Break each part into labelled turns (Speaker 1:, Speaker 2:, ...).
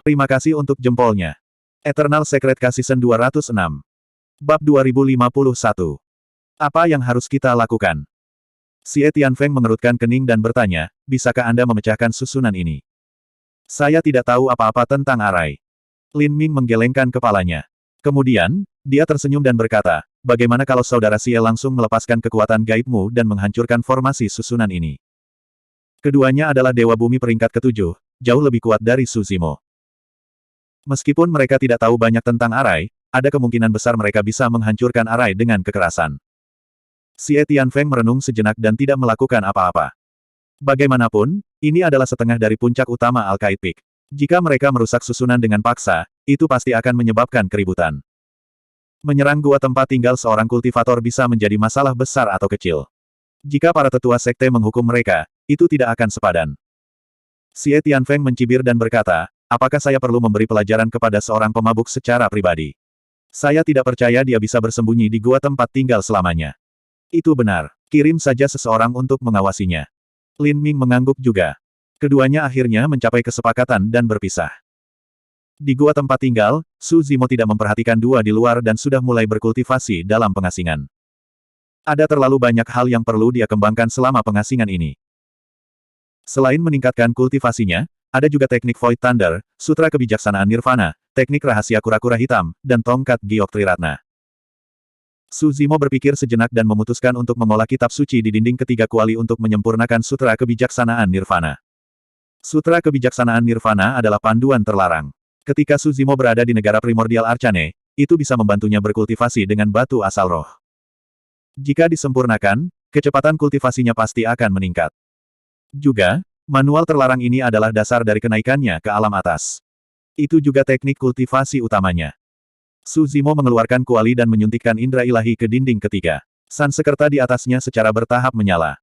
Speaker 1: Terima kasih untuk jempolnya. Eternal Secret Season 206. Bab 2051. Apa yang harus kita lakukan? Xie Tianfeng mengerutkan kening dan bertanya, bisakah Anda memecahkan susunan ini? Saya tidak tahu apa-apa tentang arai. Lin Ming menggelengkan kepalanya. Kemudian, dia tersenyum dan berkata, bagaimana kalau saudara Xie langsung melepaskan kekuatan gaibmu dan menghancurkan formasi susunan ini? Keduanya adalah Dewa Bumi peringkat ketujuh, jauh lebih kuat dari Su Zimo. Meskipun mereka tidak tahu banyak tentang arai, ada kemungkinan besar mereka bisa menghancurkan arai dengan kekerasan. Xie Tianfeng merenung sejenak dan tidak melakukan apa-apa. Bagaimanapun, ini adalah setengah dari puncak utama Al-Qaid Peak. Jika mereka merusak susunan dengan paksa, itu pasti akan menyebabkan keributan. Menyerang gua tempat tinggal seorang kultivator bisa menjadi masalah besar atau kecil. Jika para tetua sekte menghukum mereka, itu tidak akan sepadan. Xie Tianfeng mencibir dan berkata, apakah saya perlu memberi pelajaran kepada seorang pemabuk secara pribadi? Saya tidak percaya dia bisa bersembunyi di gua tempat tinggal selamanya. Itu benar. Kirim saja seseorang untuk mengawasinya. Lin Ming mengangguk juga. Keduanya akhirnya mencapai kesepakatan dan berpisah. Di gua tempat tinggal, Su Zimo tidak memperhatikan dua di luar dan sudah mulai berkultivasi dalam pengasingan. Ada terlalu banyak hal yang perlu dia kembangkan selama pengasingan ini. Selain meningkatkan kultivasinya, ada juga teknik Void Thunder, Sutra Kebijaksanaan Nirvana, teknik rahasia kura-kura hitam, dan tongkat Giok Triratna. Su Zimo berpikir sejenak dan memutuskan untuk mengolah kitab suci di dinding ketiga kuali untuk menyempurnakan Sutra Kebijaksanaan Nirvana. Sutra Kebijaksanaan Nirvana adalah panduan terlarang. Ketika Su Zimo berada di negara primordial Arcane, itu bisa membantunya berkultivasi dengan batu asal roh. Jika disempurnakan, kecepatan kultivasinya pasti akan meningkat. Juga, manual terlarang ini adalah dasar dari kenaikannya ke alam atas. Itu juga teknik kultivasi utamanya. Su Zimo mengeluarkan kuali dan menyuntikkan indera ilahi ke dinding ketiga. Sansekerta di atasnya secara bertahap menyala.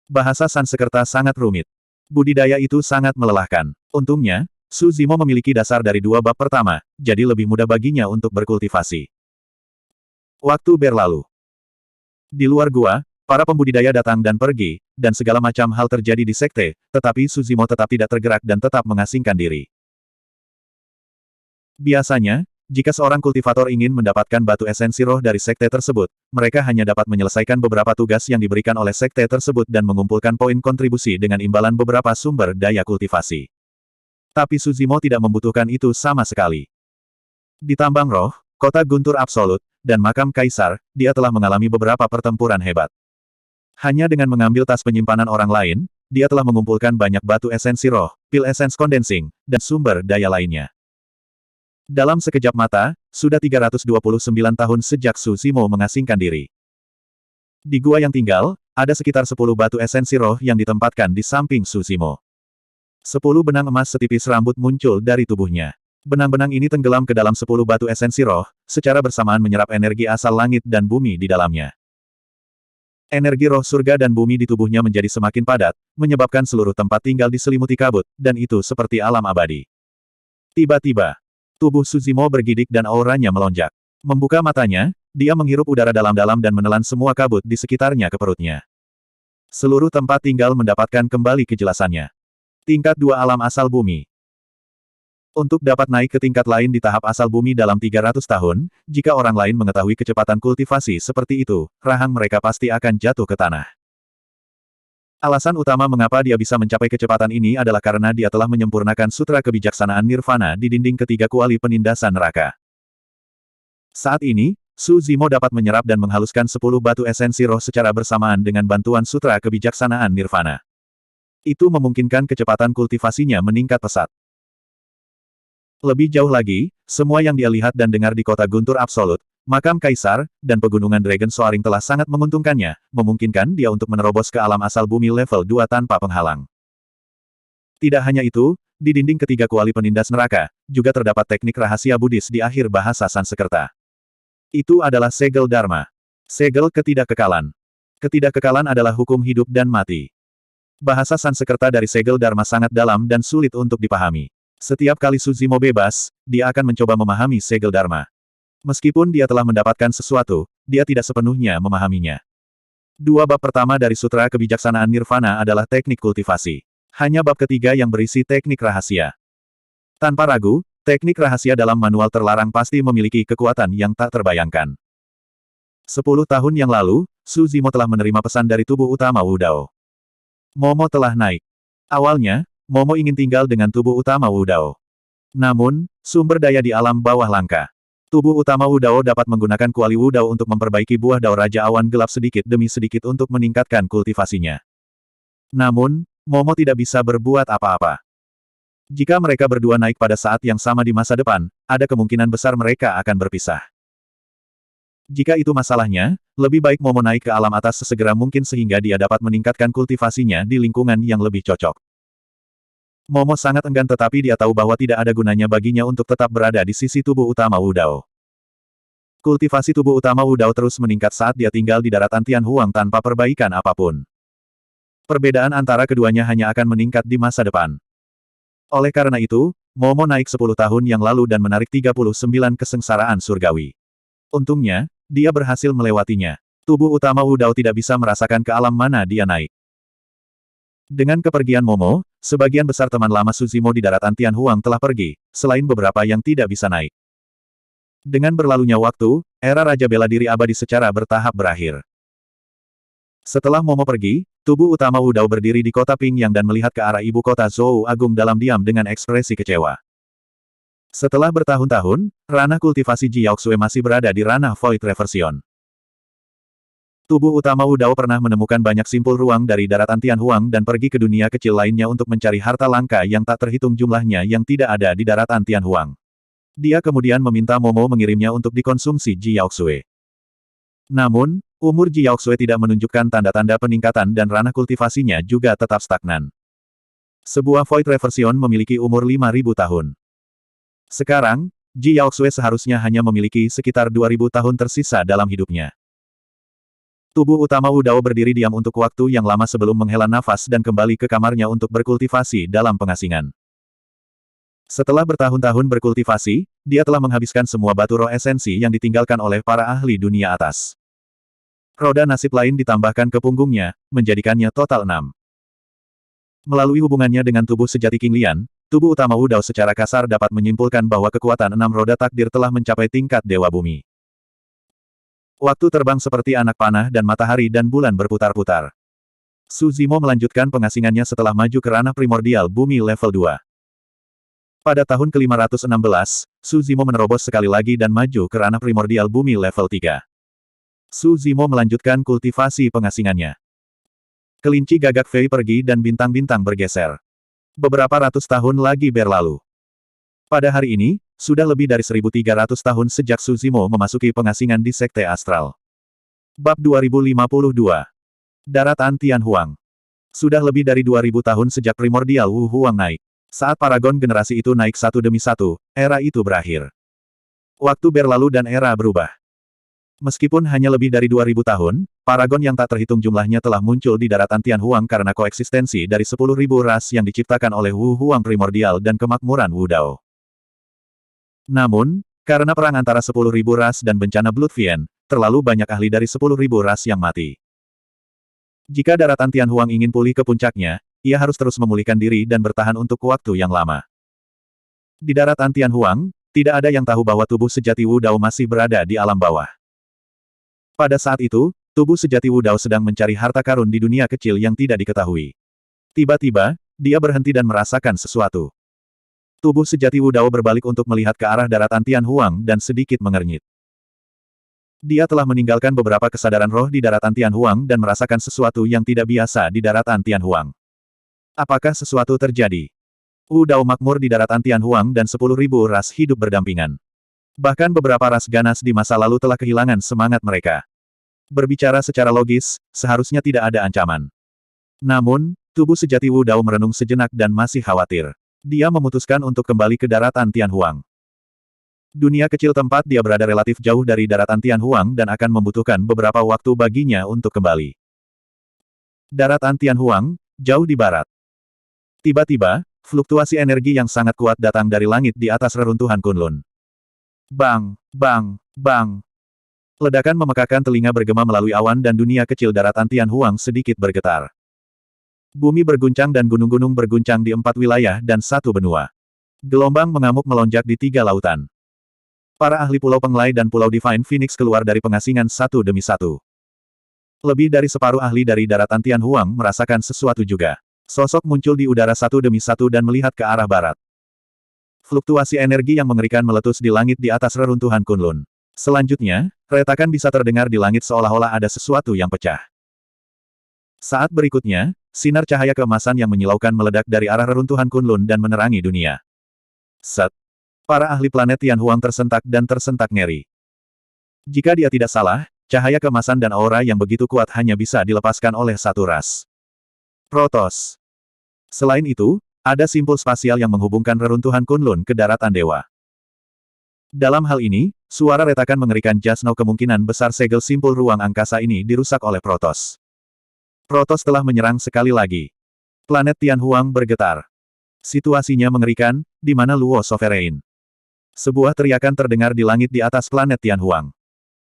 Speaker 1: Bahasa Sansekerta sangat rumit. Budidaya itu sangat melelahkan. Untungnya, Su Zimo memiliki dasar dari dua bab pertama, jadi lebih mudah baginya untuk berkultivasi. Waktu berlalu. Di luar gua, para pembudidaya datang dan pergi, dan segala macam hal terjadi di sekte, tetapi Su Zimo tetap tidak tergerak dan tetap mengasingkan diri. Biasanya, jika seorang kultivator ingin mendapatkan batu esensi roh dari sekte tersebut, mereka hanya dapat menyelesaikan beberapa tugas yang diberikan oleh sekte tersebut dan mengumpulkan poin kontribusi dengan imbalan beberapa sumber daya kultivasi. Tapi Su Zimo tidak membutuhkan itu sama sekali. Di tambang roh, kota Guntur Absolut, dan makam Kaisar, dia telah mengalami beberapa pertempuran hebat. Hanya dengan mengambil tas penyimpanan orang lain, dia telah mengumpulkan banyak batu esensi roh, pil essence condensing, dan sumber daya lainnya. Dalam sekejap mata, sudah 329 tahun sejak Su Zimo mengasingkan diri. Di gua yang tinggal, ada sekitar 10 batu esensi roh yang ditempatkan di samping Su Zimo. 10 benang emas setipis rambut muncul dari tubuhnya. Benang-benang ini tenggelam ke dalam 10 batu esensi roh, secara bersamaan menyerap energi asal langit dan bumi di dalamnya. Energi roh surga dan bumi di tubuhnya menjadi semakin padat, menyebabkan seluruh tempat tinggal diselimuti kabut, dan itu seperti alam abadi. Tiba-tiba, tubuh Su Zimo bergidik dan auranya melonjak. Membuka matanya, dia menghirup udara dalam-dalam dan menelan semua kabut di sekitarnya ke perutnya. Seluruh tempat tinggal mendapatkan kembali kejelasannya. Tingkat 2 alam asal bumi. Untuk dapat naik ke tingkat lain di tahap asal bumi dalam 300 tahun, jika orang lain mengetahui kecepatan kultivasi seperti itu, rahang mereka pasti akan jatuh ke tanah. Alasan utama mengapa dia bisa mencapai kecepatan ini adalah karena dia telah menyempurnakan Sutra Kebijaksanaan Nirvana di dinding ketiga kuali penindasan neraka. Saat ini, Su Zimo dapat menyerap dan menghaluskan 10 batu esensi roh secara bersamaan dengan bantuan Sutra Kebijaksanaan Nirvana. Itu memungkinkan kecepatan kultivasinya meningkat pesat. Lebih jauh lagi, semua yang dia lihat dan dengar di kota Guntur Absolut, makam Kaisar, dan pegunungan Dragon Soaring telah sangat menguntungkannya, memungkinkan dia untuk menerobos ke alam asal bumi level 2 tanpa penghalang. Tidak hanya itu, di dinding ketiga kuali penindas neraka, juga terdapat teknik rahasia Buddhis di akhir bahasa Sansekerta. Itu adalah segel Dharma. Segel ketidakkekalan. Ketidakkekalan adalah hukum hidup dan mati. Bahasa Sansekerta dari segel Dharma sangat dalam dan sulit untuk dipahami. Setiap kali Su Zimo bebas, dia akan mencoba memahami segel Dharma. Meskipun dia telah mendapatkan sesuatu, dia tidak sepenuhnya memahaminya. Dua bab pertama dari Sutra Kebijaksanaan Nirvana adalah teknik kultivasi. Hanya bab ketiga yang berisi teknik rahasia. Tanpa ragu, teknik rahasia dalam manual terlarang pasti memiliki kekuatan yang tak terbayangkan. 10 tahun yang lalu, Su Zimo telah menerima pesan dari tubuh utama Wu Dao. Momo telah naik. Awalnya, Momo ingin tinggal dengan tubuh utama Wu Dao. Namun, sumber daya di alam bawah langka. Tubuh utama Wu Dao dapat menggunakan kuali Wu Dao untuk memperbaiki buah Dao Raja Awan Gelap sedikit demi sedikit untuk meningkatkan kultivasinya. Namun, Momo tidak bisa berbuat apa-apa. Jika mereka berdua naik pada saat yang sama di masa depan, ada kemungkinan besar mereka akan berpisah. Jika itu masalahnya, lebih baik Momo naik ke alam atas sesegera mungkin sehingga dia dapat meningkatkan kultivasinya di lingkungan yang lebih cocok. Momo sangat enggan tetapi dia tahu bahwa tidak ada gunanya baginya untuk tetap berada di sisi tubuh utama Wu Dao. Kultivasi tubuh utama Wu Dao terus meningkat saat dia tinggal di daratan Tianhuang tanpa perbaikan apapun. Perbedaan antara keduanya hanya akan meningkat di masa depan. Oleh karena itu, Momo naik 10 tahun yang lalu dan menarik 39 kesengsaraan surgawi. Untungnya, dia berhasil melewatinya. Tubuh utama Wu Dao tidak bisa merasakan ke alam mana dia naik. Dengan kepergian Momo, sebagian besar teman lama Su Zimo di daratan Tianhuang telah pergi, selain beberapa yang tidak bisa naik. Dengan berlalunya waktu, era Raja Bela Diri Abadi secara bertahap berakhir. Setelah Momo pergi, tubuh utama Wu Dao berdiri di kota Pingyang dan melihat ke arah ibu kota Zhou Agung dalam diam dengan ekspresi kecewa. Setelah bertahun-tahun, ranah kultivasi Ji Yaoxue masih berada di ranah Void Reversion. Tubuh utama Wu Dao pernah menemukan banyak simpul ruang dari daratan Tianhuang dan pergi ke dunia kecil lainnya untuk mencari harta langka yang tak terhitung jumlahnya yang tidak ada di daratan Tianhuang. Dia kemudian meminta Momo mengirimnya untuk dikonsumsi Ji Yaoxue. Namun, umur Ji Yaoxue tidak menunjukkan tanda-tanda peningkatan dan ranah kultivasinya juga tetap stagnan. Sebuah Void Reversion memiliki umur 5.000 tahun. Sekarang, Ji Yaoxue seharusnya hanya memiliki sekitar 2.000 tahun tersisa dalam hidupnya. Tubuh utama Wu Dao berdiri diam untuk waktu yang lama sebelum menghela nafas dan kembali ke kamarnya untuk berkultivasi dalam pengasingan. Setelah bertahun-tahun berkultivasi, dia telah menghabiskan semua batu roh esensi yang ditinggalkan oleh para ahli dunia atas. Roda nasib lain ditambahkan ke punggungnya, menjadikannya total 6. Melalui hubungannya dengan tubuh sejati King Lian, tubuh utama Wu Dao secara kasar dapat menyimpulkan bahwa kekuatan 6 roda takdir telah mencapai tingkat Dewa Bumi. Waktu terbang seperti anak panah dan matahari dan bulan berputar-putar. Su Zimo melanjutkan pengasingannya setelah maju ke ranah primordial bumi level 2. Pada tahun ke-516, Su Zimo menerobos sekali lagi dan maju ke ranah primordial bumi level 3. Su Zimo melanjutkan kultivasi pengasingannya. Kelinci gagak Fei pergi dan bintang-bintang bergeser. Beberapa ratus tahun lagi berlalu. Pada hari ini, sudah lebih dari 1.300 tahun sejak Su Zimo memasuki pengasingan di Sekte Astral. Bab 2052. Daratan Tianhuang. Sudah lebih dari 2.000 tahun sejak primordial Wu Huang naik. Saat paragon generasi itu naik satu demi satu, era itu berakhir. Waktu berlalu dan era berubah. Meskipun hanya lebih dari 2.000 tahun, paragon yang tak terhitung jumlahnya telah muncul di daratan Tianhuang karena koeksistensi dari 10.000 ras yang diciptakan oleh Wu Huang primordial dan kemakmuran Wu Dao. Namun, karena perang antara 10.000 ras dan bencana Blood Fiend, terlalu banyak ahli dari 10.000 ras yang mati. Jika daratan Tianhuang ingin pulih ke puncaknya, ia harus terus memulihkan diri dan bertahan untuk waktu yang lama. Di daratan Tianhuang, tidak ada yang tahu bahwa tubuh sejati Wu Dao masih berada di alam bawah. Pada saat itu, tubuh sejati Wu Dao sedang mencari harta karun di dunia kecil yang tidak diketahui. Tiba-tiba, dia berhenti dan merasakan sesuatu. Tubuh sejati Wu Dao berbalik untuk melihat ke arah daratan Tianhuang dan sedikit mengernyit. Dia telah meninggalkan beberapa kesadaran roh di daratan Tianhuang dan merasakan sesuatu yang tidak biasa di daratan Tianhuang. Apakah sesuatu terjadi? Wu Dao makmur di daratan Tianhuang dan 10.000 ras hidup berdampingan. Bahkan beberapa ras ganas di masa lalu telah kehilangan semangat mereka. Berbicara secara logis, seharusnya tidak ada ancaman. Namun, tubuh sejati Wu Dao merenung sejenak dan masih khawatir. Dia memutuskan untuk kembali ke daratan Tianhuang. Dunia kecil tempat dia berada relatif jauh dari daratan Tianhuang dan akan membutuhkan beberapa waktu baginya untuk kembali. Daratan Tianhuang, jauh di barat. Tiba-tiba, fluktuasi energi yang sangat kuat datang dari langit di atas reruntuhan Kunlun. Bang, bang, bang. Ledakan memekakan telinga bergema melalui awan dan dunia kecil daratan Tianhuang sedikit bergetar. Bumi berguncang dan gunung-gunung berguncang di 4 wilayah dan 1 benua. Gelombang mengamuk melonjak di tiga lautan. Para ahli Pulau Penglai dan Pulau Divine Phoenix keluar dari pengasingan satu demi satu. Lebih dari separuh ahli dari daratan Tianhuang merasakan sesuatu juga. Sosok muncul di udara satu demi satu dan melihat ke arah barat. Fluktuasi energi yang mengerikan meletus di langit di atas reruntuhan Kunlun. Selanjutnya, retakan bisa terdengar di langit seolah-olah ada sesuatu yang pecah. Saat berikutnya, sinar cahaya keemasan yang menyilaukan meledak dari arah reruntuhan Kunlun dan menerangi dunia. Set. Para ahli planet Tianhuang tersentak dan tersentak ngeri. Jika dia tidak salah, cahaya keemasan dan aura yang begitu kuat hanya bisa dilepaskan oleh satu ras. Protoss. Selain itu, ada simpul spasial yang menghubungkan reruntuhan Kunlun ke daratan dewa. Dalam hal ini, suara retakan mengerikan Jasnau kemungkinan besar segel simpul ruang angkasa ini dirusak oleh Protoss. Protoss telah menyerang sekali lagi. Planet Tianhuang bergetar. Situasinya mengerikan, di mana Luo Sovereign. Sebuah teriakan terdengar di langit di atas planet Tianhuang.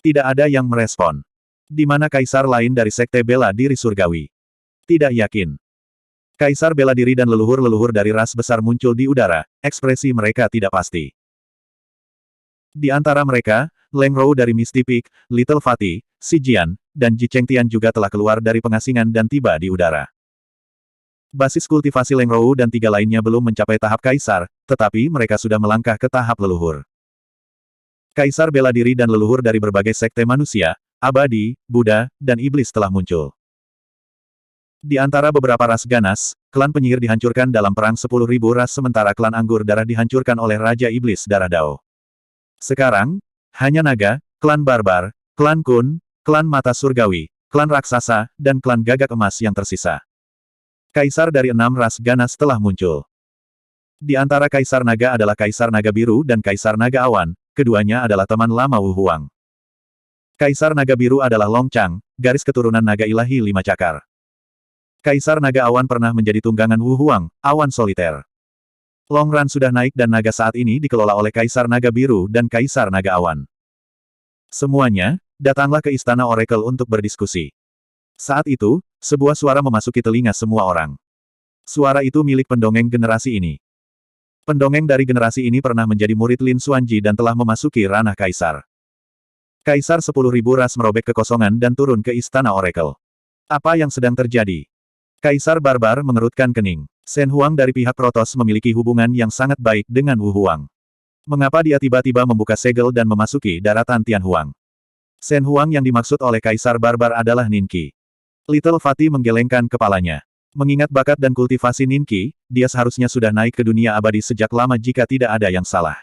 Speaker 1: Tidak ada yang merespon. Di mana kaisar lain dari Sekte Bela Diri Surgawi? Tidak yakin. Kaisar bela diri dan leluhur-leluhur dari ras besar muncul di udara, ekspresi mereka tidak pasti. Di antara mereka, Leng Rou dari Misty Peak, Little Fatih, Xi Jian, dan Ji Chengtian juga telah keluar dari pengasingan dan tiba di udara. Basis kultivasi Leng Rou dan tiga lainnya belum mencapai tahap kaisar, tetapi mereka sudah melangkah ke tahap leluhur. Kaisar bela diri dan leluhur dari berbagai sekte manusia, abadi, Buddha, dan iblis telah muncul. Di antara beberapa ras ganas, klan penyihir dihancurkan dalam perang 10.000 ras sementara klan anggur darah dihancurkan oleh Raja Iblis Darah Dao. Sekarang, hanya naga, klan barbar, klan kun, klan mata surgawi, klan raksasa, dan klan gagak emas yang tersisa. Kaisar dari 6 ras ganas telah muncul. Di antara Kaisar Naga adalah Kaisar Naga Biru dan Kaisar Naga Awan, keduanya adalah teman lama Wu Huang. Kaisar Naga Biru adalah Long Chang, garis keturunan Naga Ilahi 5 Cakar. Kaisar Naga Awan pernah menjadi tunggangan Wu Huang, Awan Soliter. Long Ran sudah naik dan naga saat ini dikelola oleh Kaisar Naga Biru dan Kaisar Naga Awan. Semuanya, datanglah ke Istana Oracle untuk berdiskusi. Saat itu, sebuah suara memasuki telinga semua orang. Suara itu milik pendongeng generasi ini. Pendongeng dari generasi ini pernah menjadi murid Lin Xuanji dan telah memasuki ranah Kaisar. Kaisar 10.000 ras merobek kekosongan dan turun ke Istana Oracle. Apa yang sedang terjadi? Kaisar Barbar mengerutkan kening. Shen Huang dari pihak Protoss memiliki hubungan yang sangat baik dengan Wu Huang. Mengapa dia tiba-tiba membuka segel dan memasuki daratan Tianhuang? Shen Huang yang dimaksud oleh Kaisar Barbar adalah Ninqi. Little Fatih menggelengkan kepalanya. Mengingat bakat dan kultivasi Ninqi, dia seharusnya sudah naik ke dunia abadi sejak lama jika tidak ada yang salah.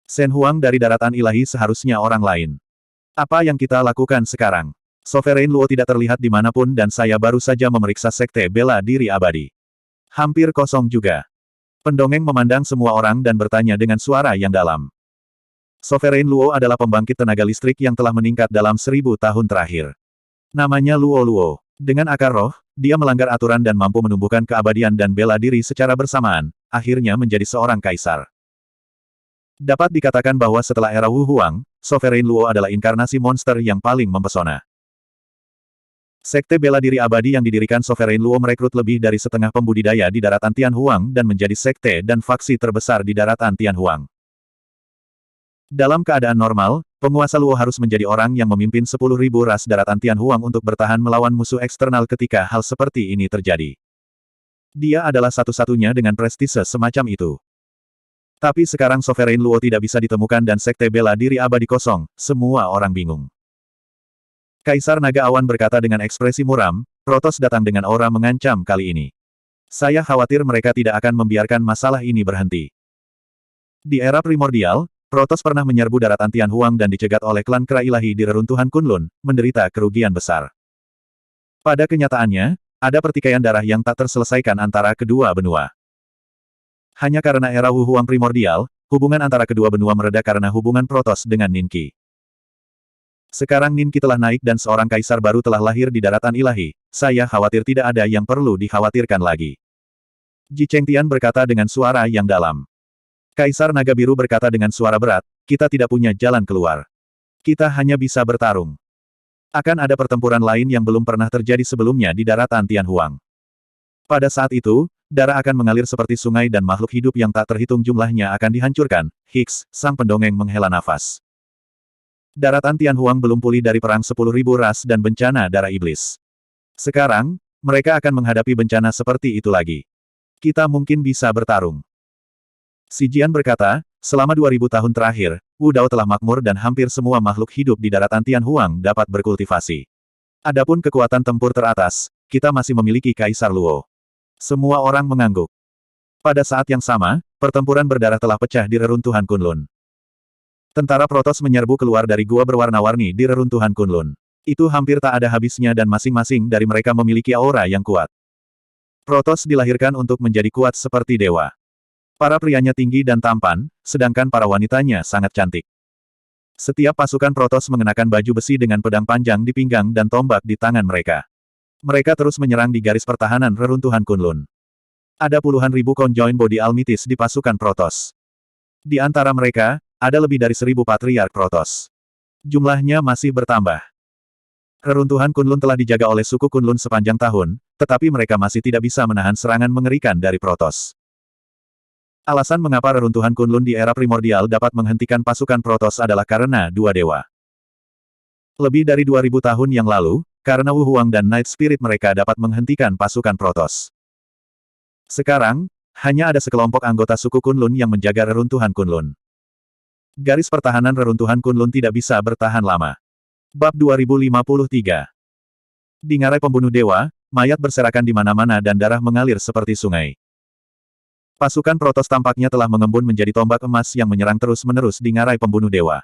Speaker 1: Shen Huang dari daratan ilahi seharusnya orang lain. Apa yang kita lakukan sekarang? Sovereign Luo tidak terlihat dimanapun dan saya baru saja memeriksa sekte bela diri abadi. Hampir kosong juga. Pendongeng memandang semua orang dan bertanya dengan suara yang dalam. Sovereign Luo adalah pembangkit tenaga listrik yang telah meningkat dalam 1000 tahun terakhir. Namanya Luo Luo. Dengan akar roh, dia melanggar aturan dan mampu menumbuhkan keabadian dan bela diri secara bersamaan, akhirnya menjadi seorang kaisar. Dapat dikatakan bahwa setelah era Wu Huang, Sovereign Luo adalah inkarnasi monster yang paling mempesona. Sekte bela diri abadi yang didirikan Sovereign Luo merekrut lebih dari setengah pembudidaya di daratan Tianhuang dan menjadi sekte dan faksi terbesar di daratan Tianhuang. Dalam keadaan normal, penguasa Luo harus menjadi orang yang memimpin 10.000 ras daratan Tianhuang untuk bertahan melawan musuh eksternal ketika hal seperti ini terjadi. Dia adalah satu-satunya dengan prestise semacam itu. Tapi sekarang Sovereign Luo tidak bisa ditemukan dan sekte bela diri abadi kosong, semua orang bingung. Kaisar Naga Awan berkata dengan ekspresi muram, Protoss datang dengan aura mengancam kali ini. Saya khawatir mereka tidak akan membiarkan masalah ini berhenti. Di era primordial, Protoss pernah menyerbu daratan Tianhuang dan dicegat oleh klan kera ilahi di reruntuhan Kunlun, menderita kerugian besar. Pada kenyataannya, ada pertikaian darah yang tak terselesaikan antara kedua benua. Hanya karena era Wu Huang primordial, hubungan antara kedua benua mereda karena hubungan Protoss dengan Ninqi. Sekarang Ninqi telah naik dan seorang kaisar baru telah lahir di daratan ilahi, saya khawatir tidak ada yang perlu dikhawatirkan lagi. Ji Chengtian berkata dengan suara yang dalam. Kaisar Naga Biru berkata dengan suara berat, kita tidak punya jalan keluar. Kita hanya bisa bertarung. Akan ada pertempuran lain yang belum pernah terjadi sebelumnya di daratan Tianhuang. Pada saat itu, darah akan mengalir seperti sungai dan makhluk hidup yang tak terhitung jumlahnya akan dihancurkan. Higgs, sang pendongeng menghela nafas. Daratan Tianhuang belum pulih dari perang 10.000 ras dan bencana darah iblis. Sekarang, mereka akan menghadapi bencana seperti itu lagi. Kita mungkin bisa bertarung. Si Jian berkata, selama 2000 tahun terakhir, Wu Dao telah makmur dan hampir semua makhluk hidup di daratan Tianhuang dapat berkultivasi. Adapun kekuatan tempur teratas, kita masih memiliki Kaisar Luo. Semua orang mengangguk. Pada saat yang sama, pertempuran berdarah telah pecah di reruntuhan Kunlun. Tentara Protoss menyerbu keluar dari gua berwarna-warni di reruntuhan Kunlun. Itu hampir tak ada habisnya dan masing-masing dari mereka memiliki aura yang kuat. Protoss dilahirkan untuk menjadi kuat seperti dewa. Para prianya tinggi dan tampan, sedangkan para wanitanya sangat cantik. Setiap pasukan Protoss mengenakan baju besi dengan pedang panjang di pinggang dan tombak di tangan mereka. Mereka terus menyerang di garis pertahanan reruntuhan Kunlun. Ada puluhan ribu conjoined body almitis di pasukan Protoss. Di antara mereka, ada lebih dari 1000 patriark Protoss. Jumlahnya masih bertambah. Reruntuhan Kunlun telah dijaga oleh suku Kunlun sepanjang tahun, tetapi mereka masih tidak bisa menahan serangan mengerikan dari Protoss. Alasan mengapa reruntuhan Kunlun di era primordial dapat menghentikan pasukan Protoss adalah karena dua dewa. Lebih dari 2000 tahun yang lalu, karena Wu Huang dan Night Spirit mereka dapat menghentikan pasukan Protoss. Sekarang, hanya ada sekelompok anggota suku Kunlun yang menjaga reruntuhan Kunlun. Garis pertahanan reruntuhan Kunlun tidak bisa bertahan lama. Bab 2053. Di ngarai pembunuh dewa, mayat berserakan di mana-mana dan darah mengalir seperti sungai. Pasukan Protoss tampaknya telah mengembun menjadi tombak emas yang menyerang terus-menerus di ngarai pembunuh dewa.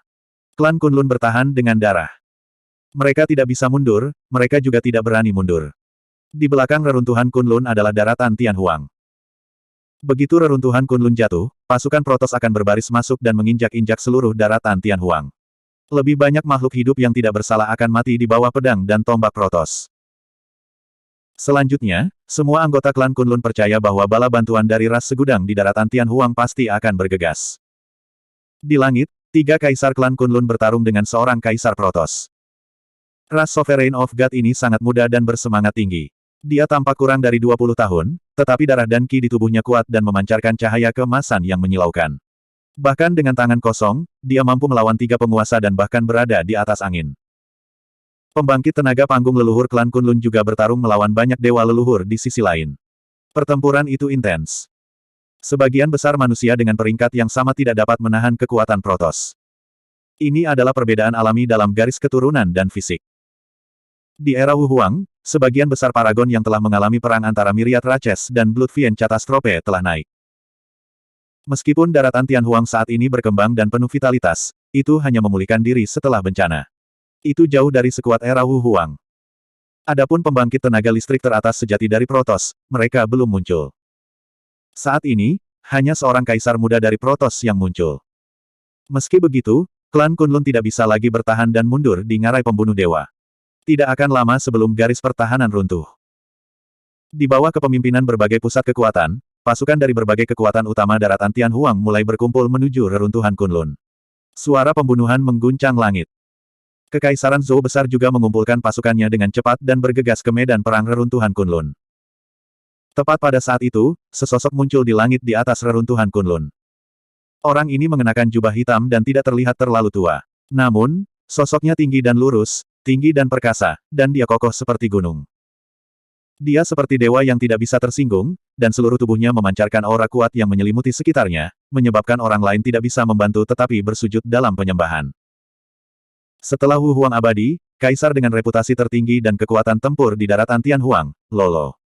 Speaker 1: Klan Kunlun bertahan dengan darah. Mereka tidak bisa mundur, mereka juga tidak berani mundur. Di belakang reruntuhan Kunlun adalah daratan Tianhuang. Begitu reruntuhan Kunlun jatuh, pasukan Protoss akan berbaris masuk dan menginjak-injak seluruh daratan Tianhuang. Lebih banyak makhluk hidup yang tidak bersalah akan mati di bawah pedang dan tombak Protoss. Selanjutnya, semua anggota klan Kunlun percaya bahwa bala bantuan dari ras segudang di daratan Tianhuang pasti akan bergegas. Di langit, 3 kaisar klan Kunlun bertarung dengan seorang kaisar Protoss. Ras Sovereign of God ini sangat muda dan bersemangat tinggi. Dia tampak kurang dari 20 tahun, tetapi darah dan ki di tubuhnya kuat dan memancarkan cahaya keemasan yang menyilaukan. Bahkan dengan tangan kosong, dia mampu melawan 3 penguasa dan bahkan berada di atas angin. Pembangkit tenaga panggung leluhur klan Kunlun juga bertarung melawan banyak dewa leluhur di sisi lain. Pertempuran itu intens. Sebagian besar manusia dengan peringkat yang sama tidak dapat menahan kekuatan Protoss. Ini adalah perbedaan alami dalam garis keturunan dan fisik. Di era Wu Huang, sebagian besar paragon yang telah mengalami perang antara Myriad Ratches dan Blood Fiend Catastrophe telah naik. Meskipun daratan Tianhuang saat ini berkembang dan penuh vitalitas, itu hanya memulihkan diri setelah bencana. Itu jauh dari sekuat era Wu Huang. Adapun pembangkit tenaga listrik teratas sejati dari Protoss, mereka belum muncul. Saat ini, hanya seorang kaisar muda dari Protoss yang muncul. Meski begitu, klan Kunlun tidak bisa lagi bertahan dan mundur di ngarai pembunuh dewa. Tidak akan lama sebelum garis pertahanan runtuh. Di bawah kepemimpinan berbagai pusat kekuatan, pasukan dari berbagai kekuatan utama daratan Tianhuang mulai berkumpul menuju reruntuhan Kunlun. Suara pembunuhan mengguncang langit. Kekaisaran Zhou besar juga mengumpulkan pasukannya dengan cepat dan bergegas ke medan perang reruntuhan Kunlun. Tepat pada saat itu, sesosok muncul di langit di atas reruntuhan Kunlun. Orang ini mengenakan jubah hitam dan tidak terlihat terlalu tua. Namun, sosoknya tinggi dan lurus, tinggi dan perkasa, dan dia kokoh seperti gunung. Dia seperti dewa yang tidak bisa tersinggung, dan seluruh tubuhnya memancarkan aura kuat yang menyelimuti sekitarnya, menyebabkan orang lain tidak bisa membantu tetapi bersujud dalam penyembahan. Setelah Wu Huang abadi, kaisar dengan reputasi tertinggi dan kekuatan tempur di daratan Tianhuang, Lolo.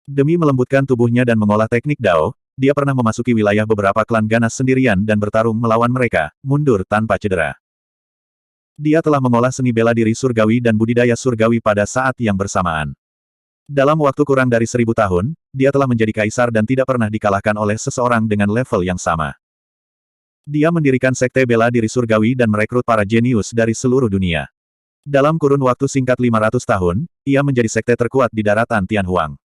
Speaker 1: Demi melembutkan tubuhnya dan mengolah teknik Dao, dia pernah memasuki wilayah beberapa klan ganas sendirian dan bertarung melawan mereka, mundur tanpa cedera. Dia telah mengolah seni bela diri surgawi dan budidaya surgawi pada saat yang bersamaan. Dalam waktu kurang dari 1000 tahun, dia telah menjadi kaisar dan tidak pernah dikalahkan oleh seseorang dengan level yang sama. Dia mendirikan sekte bela diri surgawi dan merekrut para jenius dari seluruh dunia. Dalam kurun waktu singkat 500 tahun, ia menjadi sekte terkuat di daratan Tianhuang.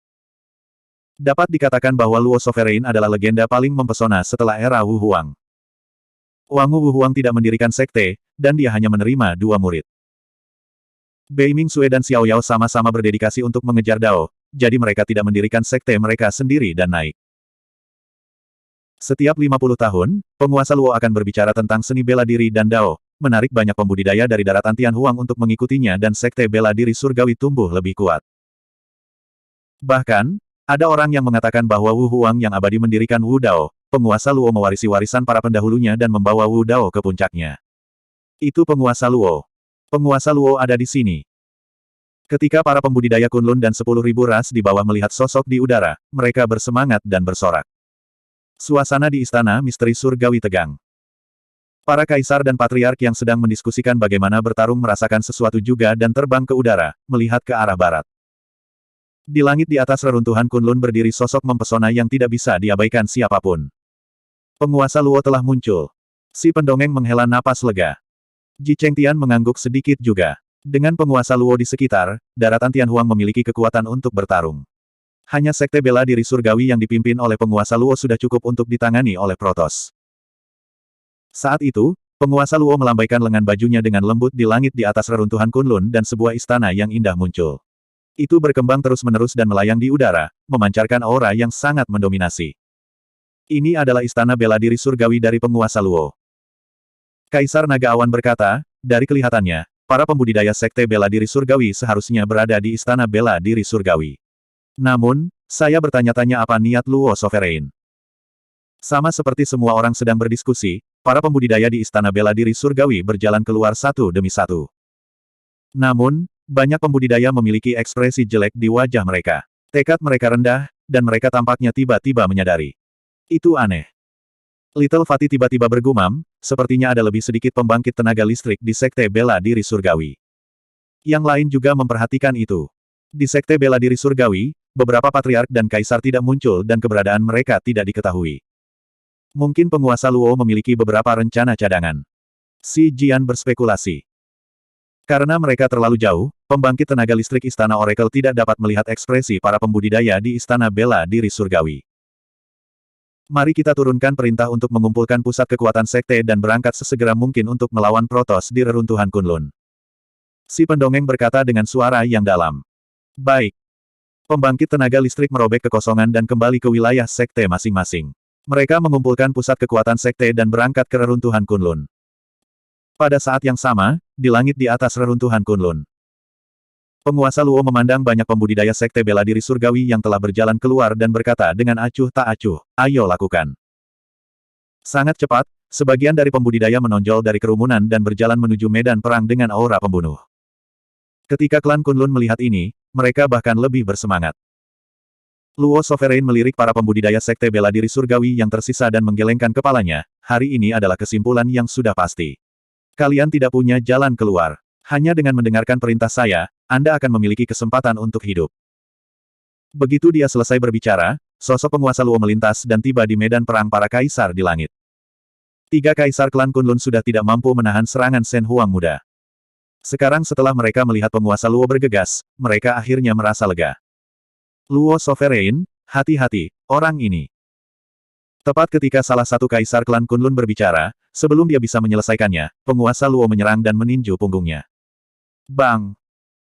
Speaker 1: Dapat dikatakan bahwa Luo Sovereign adalah legenda paling mempesona setelah era Wu Huang. Wang Wu Huang tidak mendirikan sekte, dan dia hanya menerima 2 murid. Bei Ming Sue dan Xiao Yao sama-sama berdedikasi untuk mengejar Dao, jadi mereka tidak mendirikan sekte mereka sendiri dan naik. Setiap 50 tahun, penguasa Luo akan berbicara tentang seni bela diri dan Dao, menarik banyak pembudidaya dari daratan Tianhuang untuk mengikutinya dan sekte bela diri surgawi tumbuh lebih kuat. Bahkan, ada orang yang mengatakan bahwa Wu Huang yang abadi mendirikan Wu Dao, penguasa Luo mewarisi warisan para pendahulunya dan membawa Wu Dao ke puncaknya. Itu penguasa Luo. Penguasa Luo ada di sini. Ketika para pembudidaya Kunlun dan 10.000 ras di bawah melihat sosok di udara, mereka bersemangat dan bersorak. Suasana di istana misteri surgawi tegang. Para kaisar dan patriark yang sedang mendiskusikan bagaimana bertarung merasakan sesuatu juga dan terbang ke udara, melihat ke arah barat. Di langit di atas reruntuhan Kunlun berdiri sosok mempesona yang tidak bisa diabaikan siapapun. Penguasa Luo telah muncul. Si pendongeng menghela napas lega. Ji Chengtian mengangguk sedikit juga. Dengan penguasa Luo di sekitar, daratan Tianhuang memiliki kekuatan untuk bertarung. Hanya sekte bela diri surgawi yang dipimpin oleh penguasa Luo sudah cukup untuk ditangani oleh Protoss. Saat itu, penguasa Luo melambaikan lengan bajunya dengan lembut di langit di atas reruntuhan Kunlun dan sebuah istana yang indah muncul. Itu berkembang terus-menerus dan melayang di udara, memancarkan aura yang sangat mendominasi. Ini adalah istana bela diri surgawi dari penguasa Luo. Kaisar Naga Awan berkata, dari kelihatannya, para pembudidaya sekte bela diri surgawi seharusnya berada di istana bela diri surgawi. Namun, saya bertanya-tanya apa niat Luo Sovereign. Sama seperti semua orang sedang berdiskusi, para pembudidaya di istana bela diri surgawi berjalan keluar satu demi satu. Namun, banyak pembudidaya memiliki ekspresi jelek di wajah mereka. Tekad mereka rendah, dan mereka tampaknya tiba-tiba menyadari. Itu aneh. Little Fatty tiba-tiba bergumam, sepertinya ada lebih sedikit pembangkit tenaga listrik di sekte bela diri surgawi. Yang lain juga memperhatikan itu. Di sekte bela diri surgawi, beberapa patriark dan kaisar tidak muncul dan keberadaan mereka tidak diketahui. Mungkin penguasa Luo memiliki beberapa rencana cadangan. Si Jian berspekulasi. Karena mereka terlalu jauh, pembangkit tenaga listrik Istana Oracle tidak dapat melihat ekspresi para pembudidaya di Istana Bela Diri Surgawi. Mari kita turunkan perintah untuk mengumpulkan pusat kekuatan sekte dan berangkat sesegera mungkin untuk melawan Protoss di reruntuhan Kunlun. Si pendongeng berkata dengan suara yang dalam. Baik. Pembangkit tenaga listrik merobek kekosongan dan kembali ke wilayah sekte masing-masing. Mereka mengumpulkan pusat kekuatan sekte dan berangkat ke reruntuhan Kunlun. Pada saat yang sama, di langit di atas reruntuhan Kunlun. Penguasa Luo memandang banyak pembudidaya sekte bela diri surgawi yang telah berjalan keluar dan berkata dengan acuh tak acuh, ayo lakukan. Sangat cepat, sebagian dari pembudidaya menonjol dari kerumunan dan berjalan menuju medan perang dengan aura pembunuh. Ketika klan Kunlun melihat ini, mereka bahkan lebih bersemangat. Luo Sovereign melirik para pembudidaya sekte bela diri surgawi yang tersisa dan menggelengkan kepalanya, hari ini adalah kesimpulan yang sudah pasti. Kalian tidak punya jalan keluar. Hanya dengan mendengarkan perintah saya, Anda akan memiliki kesempatan untuk hidup. Begitu dia selesai berbicara, sosok penguasa Luo melintas dan tiba di medan perang para kaisar di langit. 3 kaisar klan Kunlun sudah tidak mampu menahan serangan Shen Huang muda. Sekarang setelah mereka melihat penguasa Luo bergegas, mereka akhirnya merasa lega. Luo Sovereign, hati-hati, orang ini. Tepat ketika salah satu kaisar klan Kunlun berbicara, sebelum dia bisa menyelesaikannya, penguasa Luo menyerang dan meninju punggungnya. Bang!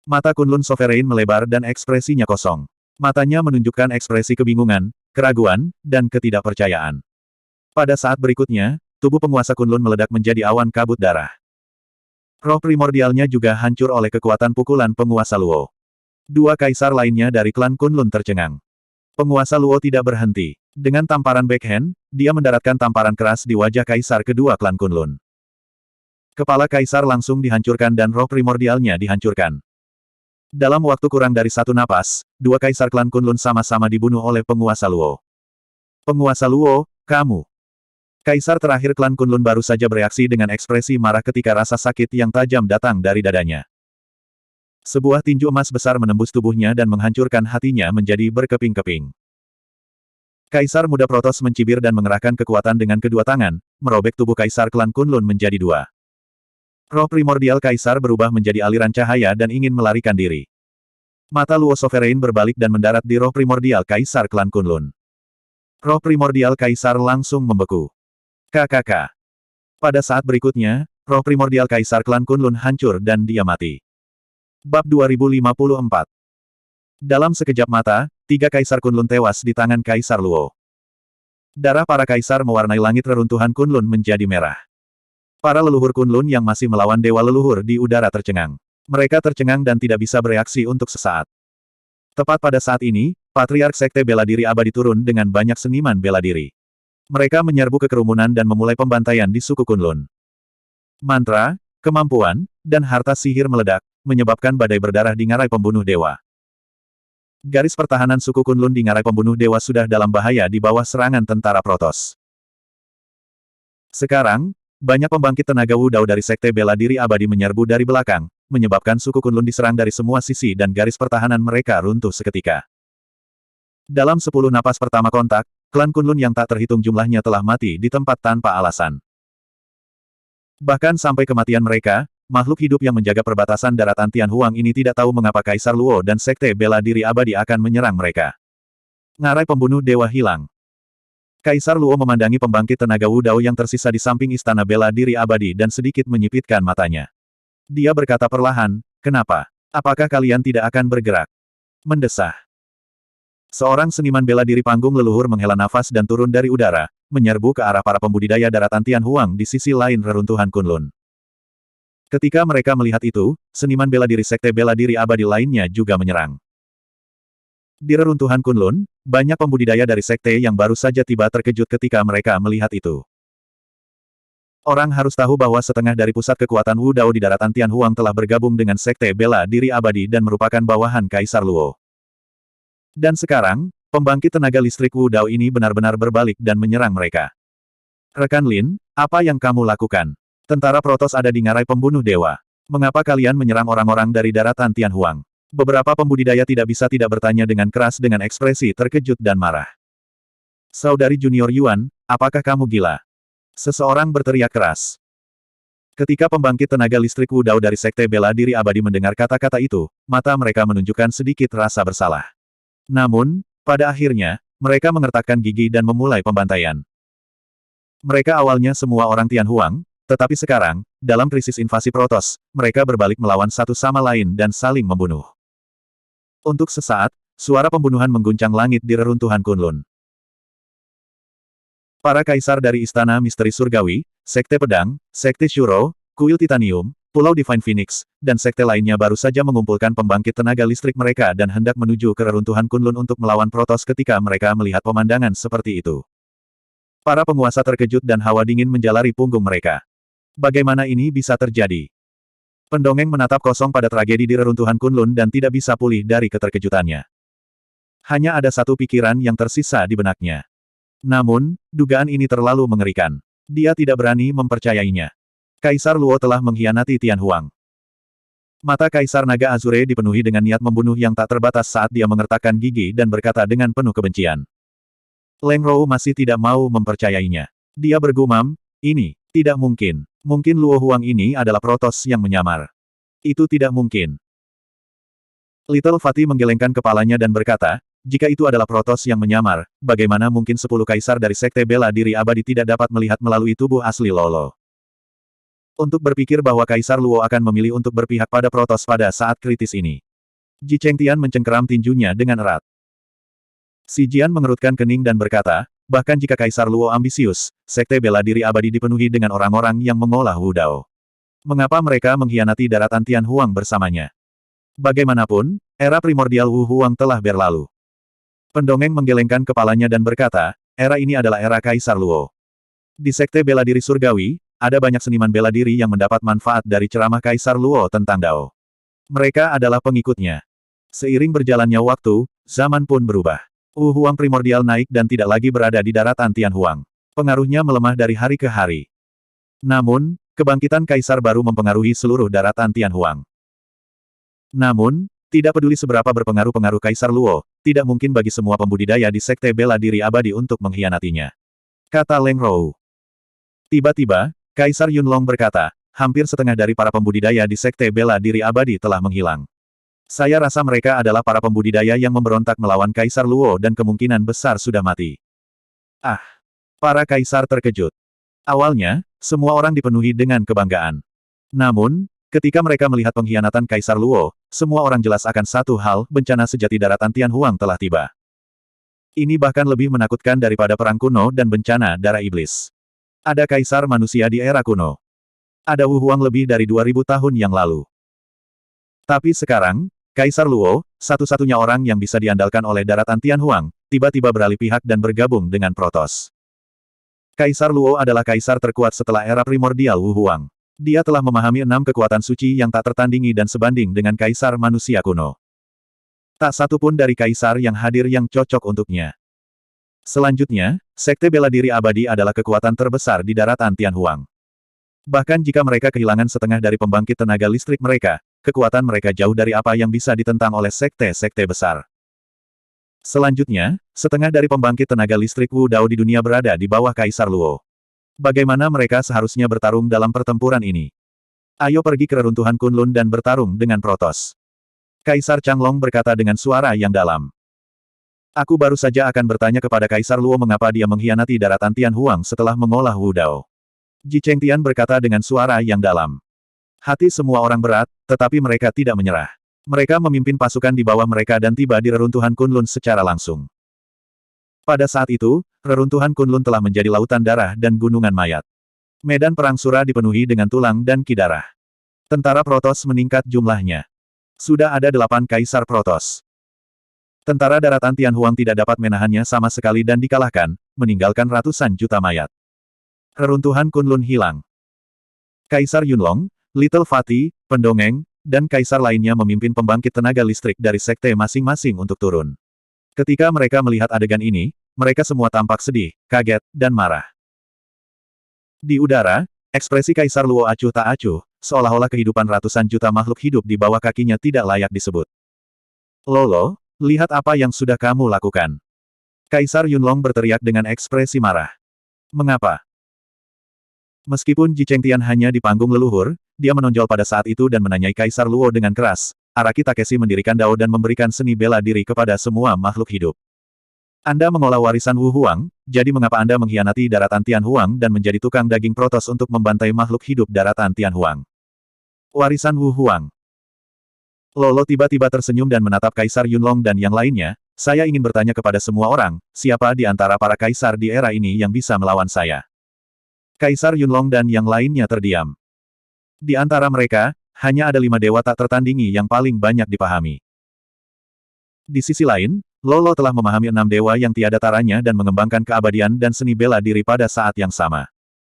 Speaker 1: Mata Kunlun Sovereign melebar dan ekspresinya kosong. Matanya menunjukkan ekspresi kebingungan, keraguan, dan ketidakpercayaan. Pada saat berikutnya, tubuh penguasa Kunlun meledak menjadi awan kabut darah. Roh primordialnya juga hancur oleh kekuatan pukulan penguasa Luo. 2 kaisar lainnya dari klan Kunlun tercengang. Penguasa Luo tidak berhenti. Dengan tamparan backhand, dia mendaratkan tamparan keras di wajah kaisar kedua klan Kunlun. Kepala kaisar langsung dihancurkan dan roh primordialnya dihancurkan. Dalam waktu kurang dari 1 napas, 2 kaisar klan Kunlun sama-sama dibunuh oleh penguasa Luo. Penguasa Luo, kamu. Kaisar terakhir klan Kunlun baru saja bereaksi dengan ekspresi marah ketika rasa sakit yang tajam datang dari dadanya. Sebuah tinju emas besar menembus tubuhnya dan menghancurkan hatinya menjadi berkeping-keping. Kaisar muda Protoss mencibir dan mengerahkan kekuatan dengan kedua tangan, merobek tubuh kaisar klan Kunlun menjadi 2. Roh primordial kaisar berubah menjadi aliran cahaya dan ingin melarikan diri. Mata Luo Sovereign berbalik dan mendarat di roh primordial kaisar klan Kunlun. Roh primordial kaisar langsung membeku. KKK. Pada saat berikutnya, roh primordial kaisar klan Kunlun hancur dan dia mati. Bab 2054 Dalam sekejap mata, 3 Kaisar Kunlun tewas di tangan Kaisar Luo. Darah para kaisar mewarnai langit reruntuhan Kunlun menjadi merah. Para leluhur Kunlun yang masih melawan dewa leluhur di udara tercengang. Mereka tercengang dan tidak bisa bereaksi untuk sesaat. Tepat pada saat ini, Patriark Sekte Bela Diri Abadi turun dengan banyak seniman bela diri. Mereka menyerbu ke kerumunan dan memulai pembantaian di suku Kunlun. Mantra, kemampuan, dan harta sihir meledak, menyebabkan badai berdarah di ngarai pembunuh dewa. Garis pertahanan suku Kunlun di ngarai pembunuh dewa sudah dalam bahaya di bawah serangan tentara Protoss. Sekarang, banyak pembangkit tenaga Wu Dao dari Sekte Bela Diri Abadi menyerbu dari belakang, menyebabkan suku Kunlun diserang dari semua sisi dan garis pertahanan mereka runtuh seketika. Dalam 10 napas pertama kontak, klan Kunlun yang tak terhitung jumlahnya telah mati di tempat tanpa alasan. Bahkan sampai kematian mereka, makhluk hidup yang menjaga perbatasan daratan Tianhuang ini tidak tahu mengapa Kaisar Luo dan Sekte Bela Diri Abadi akan menyerang mereka. Ngarai pembunuh dewa hilang. Kaisar Luo memandangi pembangkit tenaga Wu Dao yang tersisa di samping istana bela diri abadi dan sedikit menyipitkan matanya. Dia berkata perlahan, "Kenapa? Apakah kalian tidak akan bergerak?" Mendesah. Seorang seniman bela diri panggung leluhur menghela nafas dan turun dari udara, menyerbu ke arah para pembudidaya daratan Tianhuang di sisi lain reruntuhan Kunlun. Ketika mereka melihat itu, seniman bela diri Sekte Bela Diri Abadi lainnya juga menyerang. Di reruntuhan Kunlun, banyak pembudidaya dari sekte yang baru saja tiba terkejut ketika mereka melihat itu. Orang harus tahu bahwa setengah dari pusat kekuatan Wu Dao di daratan Tianhuang telah bergabung dengan Sekte Bela Diri Abadi dan merupakan bawahan Kaisar Luo. Dan sekarang, pembangkit tenaga listrik Wu Dao ini benar-benar berbalik dan menyerang mereka. Rekan Lin, apa yang kamu lakukan? Tentara Protoss ada di ngarai pembunuh dewa. Mengapa kalian menyerang orang-orang dari daratan Tianhuang? Beberapa pembudidaya tidak bisa tidak bertanya dengan keras dengan ekspresi terkejut dan marah. Saudari Junior Yuan, apakah kamu gila? Seseorang berteriak keras. Ketika pembangkit tenaga listrik Wu Dao dari Sekte Bela Diri Abadi mendengar kata-kata itu, mata mereka menunjukkan sedikit rasa bersalah. Namun, pada akhirnya, mereka mengertakkan gigi dan memulai pembantaian. Mereka awalnya semua orang Tianhuang, tetapi sekarang, dalam krisis invasi Protoss, mereka berbalik melawan satu sama lain dan saling membunuh. Untuk sesaat, suara pembunuhan mengguncang langit di reruntuhan Kunlun. Para kaisar dari Istana Misteri Surgawi, Sekte Pedang, Sekte Shuro, Kuil Titanium, Pulau Divine Phoenix, dan sekte lainnya baru saja mengumpulkan pembangkit tenaga listrik mereka dan hendak menuju ke reruntuhan Kunlun untuk melawan Protoss ketika mereka melihat pemandangan seperti itu. Para penguasa terkejut dan hawa dingin menjalari punggung mereka. Bagaimana ini bisa terjadi? Pendongeng menatap kosong pada tragedi di reruntuhan Kunlun dan tidak bisa pulih dari keterkejutannya. Hanya ada satu pikiran yang tersisa di benaknya. Namun, dugaan ini terlalu mengerikan. Dia tidak berani mempercayainya. Kaisar Luo telah mengkhianati Tianhuang. Mata Kaisar Naga Azure dipenuhi dengan niat membunuh yang tak terbatas saat dia mengertakkan gigi dan berkata dengan penuh kebencian. Leng Rou masih tidak mau mempercayainya. Dia bergumam, "Ini tidak mungkin. Mungkin Luo Huang ini adalah Protoss yang menyamar. Itu tidak mungkin." Little Fatih menggelengkan kepalanya dan berkata, "Jika itu adalah Protoss yang menyamar, bagaimana mungkin 10 kaisar dari Sekte Bela Diri Abadi tidak dapat melihat melalui tubuh asli Lolo?" Untuk berpikir bahwa Kaisar Luo akan memilih untuk berpihak pada Protoss pada saat kritis ini. Ji Chengtian mencengkeram tinjunya dengan erat. Si Jian mengerutkan kening dan berkata, bahkan jika Kaisar Luo ambisius, Sekte Bela Diri Abadi dipenuhi dengan orang-orang yang mengolah Wu Dao. Mengapa mereka mengkhianati daratan Tianhuang bersamanya? Bagaimanapun, era primordial Wu Huang telah berlalu. Pendongeng menggelengkan kepalanya dan berkata, era ini adalah era Kaisar Luo. Di Sekte Bela Diri Surgawi, ada banyak seniman bela diri yang mendapat manfaat dari ceramah Kaisar Luo tentang Dao. Mereka adalah pengikutnya. Seiring berjalannya waktu, zaman pun berubah. Wu Huang primordial naik dan tidak lagi berada di daratan Tianhuang. Pengaruhnya melemah dari hari ke hari. Namun, kebangkitan Kaisar baru mempengaruhi seluruh daratan Tianhuang. Namun, tidak peduli seberapa berpengaruh pengaruh Kaisar Luo, tidak mungkin bagi semua pembudidaya di Sekte Bela Diri Abadi untuk mengkhianatinya. Kata Leng Rou. Tiba-tiba, Kaisar Yunlong berkata, hampir setengah dari para pembudidaya di Sekte Bela Diri Abadi telah menghilang. Saya rasa mereka adalah para pembudidaya yang memberontak melawan Kaisar Luo dan kemungkinan besar sudah mati. Ah! Para kaisar terkejut. Awalnya, semua orang dipenuhi dengan kebanggaan. Namun, Ketika mereka melihat pengkhianatan Kaisar Luo, semua orang jelas akan satu hal, bencana sejati daratan Tianhuang telah tiba. Ini bahkan lebih menakutkan daripada perang kuno dan bencana darah iblis. Ada kaisar manusia di era kuno. Ada Wu Huang lebih dari 2000 tahun yang lalu. Tapi sekarang, Kaisar Luo, satu-satunya orang yang bisa diandalkan oleh daratan Tianhuang, tiba-tiba beralih pihak dan bergabung dengan Protoss. Kaisar Luo adalah kaisar terkuat setelah era primordial Wu Huang. Dia telah memahami 6 kekuatan suci yang tak tertandingi dan sebanding dengan kaisar manusia kuno. Tak satu pun dari kaisar yang hadir yang cocok untuknya. Selanjutnya, Sekte Bela Diri Abadi adalah kekuatan terbesar di daratan Tianhuang. Bahkan jika mereka kehilangan setengah dari pembangkit tenaga listrik mereka, kekuatan mereka jauh dari apa yang bisa ditentang oleh sekte-sekte besar. Selanjutnya, setengah dari pembangkit tenaga listrik Wu Dao di dunia berada di bawah Kaisar Luo. Bagaimana mereka seharusnya bertarung dalam pertempuran ini? Ayo pergi ke reruntuhan Kunlun dan bertarung dengan Protoss. Kaisar Changlong berkata dengan suara yang dalam. Aku baru saja akan bertanya kepada Kaisar Luo mengapa dia mengkhianati daratan Tianhuang setelah mengolah Wu Dao. Ji Chengtian berkata dengan suara yang dalam. Hati semua orang berat, tetapi mereka tidak menyerah. Mereka memimpin pasukan di bawah mereka dan tiba di reruntuhan Kunlun secara langsung. Pada saat itu, reruntuhan Kunlun telah menjadi lautan darah dan gunungan mayat. Medan perang Sura dipenuhi dengan tulang dan kidarah. Tentara Protoss meningkat jumlahnya. Sudah ada 8 kaisar Protoss. Tentara daratan Tianhuang tidak dapat menahannya sama sekali dan dikalahkan, meninggalkan ratusan juta mayat. Reruntuhan Kunlun hilang. Kaisar Yunlong, Little Fatih, pendongeng, dan kaisar lainnya memimpin pembangkit tenaga listrik dari sekte masing-masing untuk turun. Ketika mereka melihat adegan ini, mereka semua tampak sedih, kaget, dan marah. Di udara, ekspresi Kaisar Luo acuh tak acuh, seolah-olah kehidupan ratusan juta makhluk hidup di bawah kakinya tidak layak disebut. Lolo, lihat apa yang sudah kamu lakukan. Kaisar Yunlong berteriak dengan ekspresi marah. Mengapa? Meskipun Ji Chengtian hanya di panggung leluhur, dia menonjol pada saat itu dan menanyai Kaisar Luo dengan keras. Araki Takeshi mendirikan Dao dan memberikan seni bela diri kepada semua makhluk hidup. Anda mengolah warisan Wu Huang, jadi mengapa Anda mengkhianati daratan Tianhuang dan menjadi tukang daging Protoss untuk membantai makhluk hidup daratan Tianhuang? Warisan Wu Huang. Lolo tiba-tiba tersenyum dan menatap Kaisar Yunlong dan yang lainnya. Saya ingin bertanya kepada semua orang, siapa di antara para kaisar di era ini yang bisa melawan saya? Kaisar Yunlong dan yang lainnya terdiam. Di antara mereka, hanya ada 5 dewa tak tertandingi yang paling banyak dipahami. Di sisi lain, Lolo telah memahami 6 dewa yang tiada taranya dan mengembangkan keabadian dan seni bela diri pada saat yang sama.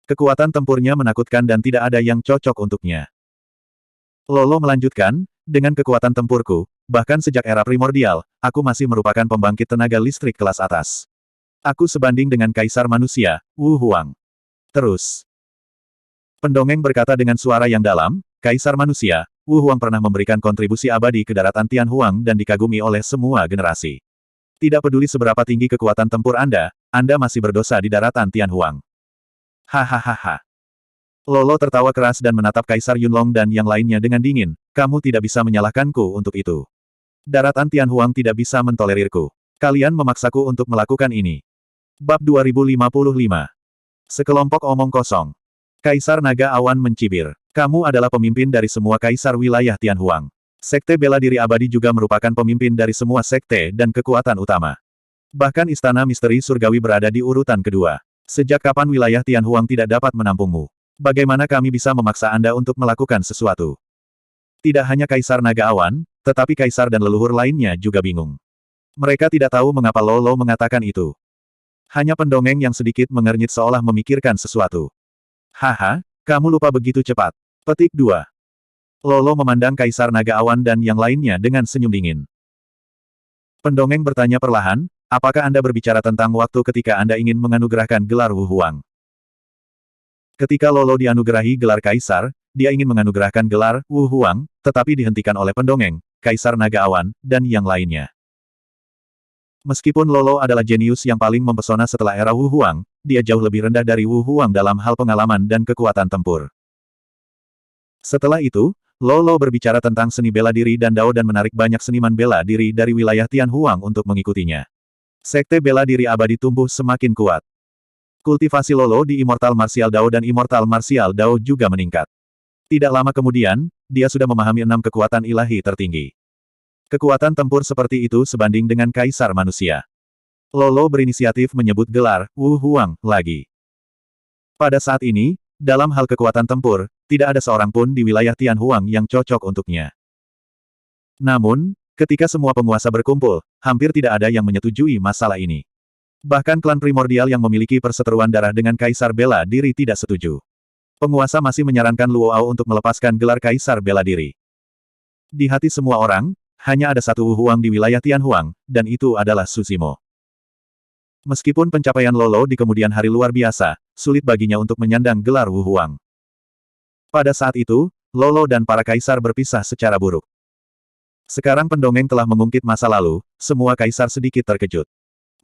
Speaker 1: Kekuatan tempurnya menakutkan dan tidak ada yang cocok untuknya. Lolo melanjutkan, dengan kekuatan tempurku, bahkan sejak era primordial, aku masih merupakan pembangkit tenaga listrik kelas atas. Aku sebanding dengan kaisar manusia, Wu Huang. Terus. Pendongeng berkata dengan suara yang dalam, Kaisar manusia, Wu Huang pernah memberikan kontribusi abadi ke daratan Tianhuang dan dikagumi oleh semua generasi. Tidak peduli seberapa tinggi kekuatan tempur Anda masih berdosa di daratan Tianhuang. Hahaha. Lolo tertawa keras dan menatap Kaisar Yunlong dan yang lainnya dengan dingin, kamu tidak bisa menyalahkanku untuk itu. Daratan Tianhuang tidak bisa mentolerirku. Kalian memaksaku untuk melakukan ini. Bab 2055. Sekelompok omong kosong. Kaisar Naga Awan mencibir. Kamu adalah pemimpin dari semua kaisar wilayah Tianhuang. Sekte Bela Diri Abadi juga merupakan pemimpin dari semua sekte dan kekuatan utama. Bahkan Istana Misteri Surgawi berada di urutan kedua. Sejak kapan wilayah Tianhuang tidak dapat menampungmu? Bagaimana kami bisa memaksa Anda untuk melakukan sesuatu? Tidak hanya Kaisar Naga Awan, tetapi kaisar dan leluhur lainnya juga bingung. Mereka tidak tahu mengapa Lolo mengatakan itu. Hanya pendongeng yang sedikit mengernyit seolah memikirkan sesuatu. Haha, kamu lupa begitu cepat. Petik 2. Lolo memandang Kaisar Naga Awan dan yang lainnya dengan senyum dingin. Pendongeng bertanya perlahan, apakah Anda berbicara tentang waktu ketika Anda ingin menganugerahkan gelar Wu Huang? Ketika Lolo dianugerahi gelar Kaisar, dia ingin menganugerahkan gelar Wu Huang, tetapi dihentikan oleh pendongeng, Kaisar Naga Awan, dan yang lainnya. Meskipun Lolo adalah jenius yang paling mempesona setelah era Wu Huang, dia jauh lebih rendah dari Wu Huang dalam hal pengalaman dan kekuatan tempur. Setelah itu, Lolo berbicara tentang seni bela diri dan Dao dan menarik banyak seniman bela diri dari wilayah Tianhuang untuk mengikutinya. Sekte bela diri abadi tumbuh semakin kuat. Kultivasi Lolo di Immortal Martial Dao dan Immortal Martial Dao juga meningkat. Tidak lama kemudian, dia sudah memahami 6 kekuatan ilahi tertinggi. Kekuatan tempur seperti itu sebanding dengan kaisar manusia. Lolo berinisiatif menyebut gelar Wu Huang lagi. Pada saat ini, dalam hal kekuatan tempur, tidak ada seorang pun di wilayah Tianhuang yang cocok untuknya. Namun, ketika semua penguasa berkumpul, hampir tidak ada yang menyetujui masalah ini. Bahkan klan primordial yang memiliki perseteruan darah dengan kaisar bela diri tidak setuju. Penguasa masih menyarankan Luoao untuk melepaskan gelar kaisar bela diri. Di hati semua orang, hanya ada satu Wu Huang di wilayah Tianhuang, dan itu adalah Susimo. Meskipun pencapaian Lolo di kemudian hari luar biasa, sulit baginya untuk menyandang gelar Wu Huang. Pada saat itu, Lolo dan para kaisar berpisah secara buruk. Sekarang pendongeng telah mengungkit masa lalu, semua kaisar sedikit terkejut.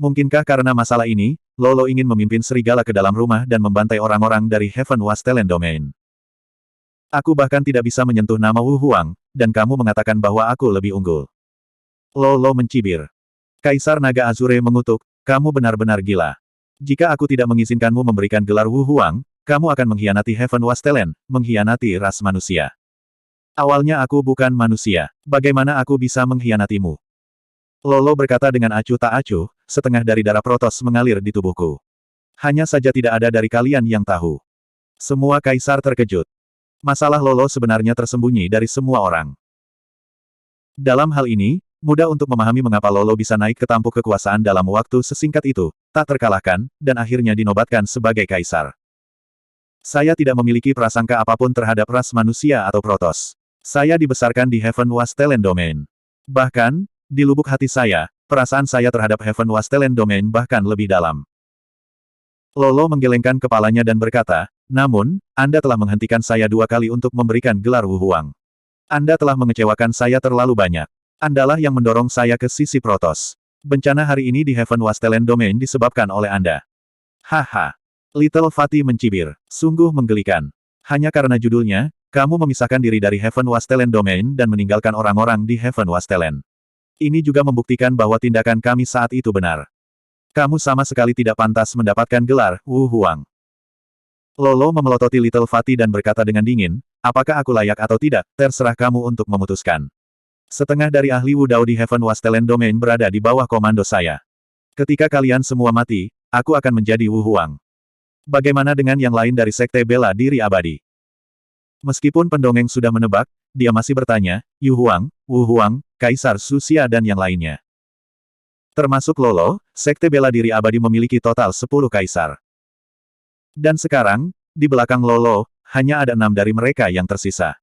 Speaker 1: Mungkinkah karena masalah ini, Lolo ingin memimpin serigala ke dalam rumah dan membantai orang-orang dari Heaven Wastelen Domain? Aku bahkan tidak bisa menyentuh nama Wu Huang, dan kamu mengatakan bahwa aku lebih unggul. Lolo mencibir. Kaisar Naga Azure mengutuk, kamu benar-benar gila. Jika aku tidak mengizinkanmu memberikan gelar Wu Huang, kamu akan mengkhianati Heaven Wastelen, mengkhianati ras manusia. Awalnya aku bukan manusia. Bagaimana aku bisa mengkhianatimu? Lolo berkata dengan acuh tak acuh, setengah dari darah Protoss mengalir di tubuhku. Hanya saja tidak ada dari kalian yang tahu. Semua kaisar terkejut. Masalah Lolo sebenarnya tersembunyi dari semua orang. Dalam hal ini, mudah untuk memahami mengapa Lolo bisa naik ke tampuk kekuasaan dalam waktu sesingkat itu, tak terkalahkan, dan akhirnya dinobatkan sebagai kaisar. Saya tidak memiliki prasangka apapun terhadap ras manusia atau Protoss. Saya dibesarkan di Heaven Wastelen Domain. Bahkan, di lubuk hati saya, perasaan saya terhadap Heaven Wastelen Domain bahkan lebih dalam. Lolo menggelengkan kepalanya dan berkata, namun, Anda telah menghentikan saya 2 kali untuk memberikan gelar Wu Huang. Anda telah mengecewakan saya terlalu banyak. Andalah yang mendorong saya ke sisi Protoss. Bencana hari ini di Heaven Wastelen Domain disebabkan oleh Anda. Haha. Little Fatty mencibir. Sungguh menggelikan. Hanya karena judulnya, kamu memisahkan diri dari Heaven Wastelen Domain dan meninggalkan orang-orang di Heaven Wastelen. Ini juga membuktikan bahwa tindakan kami saat itu benar. Kamu sama sekali tidak pantas mendapatkan gelar Wu Huang. Lolo memelototi Little Fatty dan berkata dengan dingin, apakah aku layak atau tidak, terserah kamu untuk memutuskan. Setengah dari ahli Wu Dao di Heaven Wastelen Domain berada di bawah komando saya. Ketika kalian semua mati, aku akan menjadi Wu Huang. Bagaimana dengan yang lain dari Sekte Bela Diri Abadi? Meskipun pendongeng sudah menebak, dia masih bertanya, Yu Huang, Wu Huang, Kaisar Susia dan yang lainnya. Termasuk Lolo, Sekte Bela Diri Abadi memiliki total 10 kaisar. Dan sekarang, di belakang Lolo, hanya ada 6 dari mereka yang tersisa.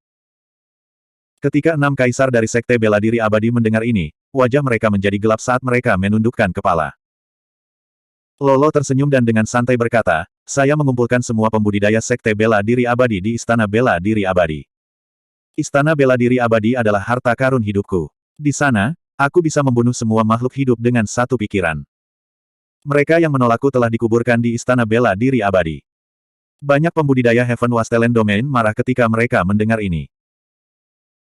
Speaker 1: Ketika 6 kaisar dari Sekte Bela Diri Abadi mendengar ini, wajah mereka menjadi gelap saat mereka menundukkan kepala. Lolo tersenyum dan dengan santai berkata, saya mengumpulkan semua pembudidaya Sekte Bela Diri Abadi di Istana Bela Diri Abadi. Istana Bela Diri Abadi adalah harta karun hidupku. Di sana, aku bisa membunuh semua makhluk hidup dengan satu pikiran. Mereka yang menolakku telah dikuburkan di Istana Bela Diri Abadi. Banyak pembudidaya Heaven Wastelen Domain marah ketika mereka mendengar ini.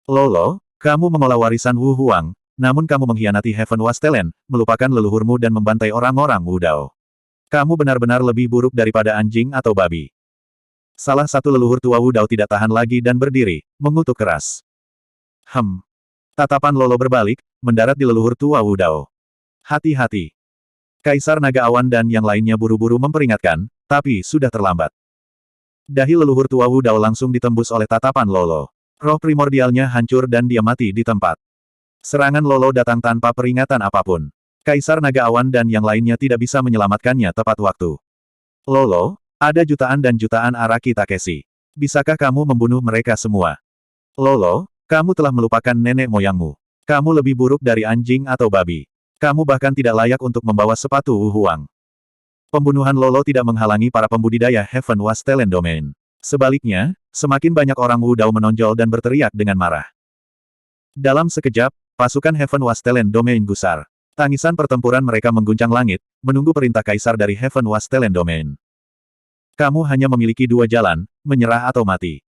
Speaker 1: Lolo, kamu mengolah warisan Wu Huang, namun kamu mengkhianati Heaven Wastelen, melupakan leluhurmu dan membantai orang-orang Wu Dao. Kamu benar-benar lebih buruk daripada anjing atau babi. Salah satu leluhur tua Wu Dao tidak tahan lagi dan berdiri, mengutuk keras. Tatapan Lolo berbalik, mendarat di leluhur tua Wu Dao. Hati-hati. Kaisar Naga Awan dan yang lainnya buru-buru memperingatkan, tapi sudah terlambat. Dahi leluhur tua Wu Dao langsung ditembus oleh tatapan Lolo. Roh primordialnya hancur dan dia mati di tempat. Serangan Lolo datang tanpa peringatan apapun. Kaisar Naga Awan dan yang lainnya tidak bisa menyelamatkannya tepat waktu. Lolo, ada jutaan dan jutaan Araki Takeshi. Bisakah kamu membunuh mereka semua? Lolo, kamu telah melupakan nenek moyangmu. Kamu lebih buruk dari anjing atau babi. Kamu bahkan tidak layak untuk membawa sepatu Wu Huang. Pembunuhan Lolo tidak menghalangi para pembudidaya Heaven Wastelen Domain. Sebaliknya, semakin banyak orang Wu Dao menonjol dan berteriak dengan marah. Dalam sekejap, pasukan Heaven Wastelen Domain gusar. Tangisan pertempuran mereka mengguncang langit, menunggu perintah kaisar dari Heaven Wastelen Domain. Kamu hanya memiliki 2 jalan, menyerah atau mati.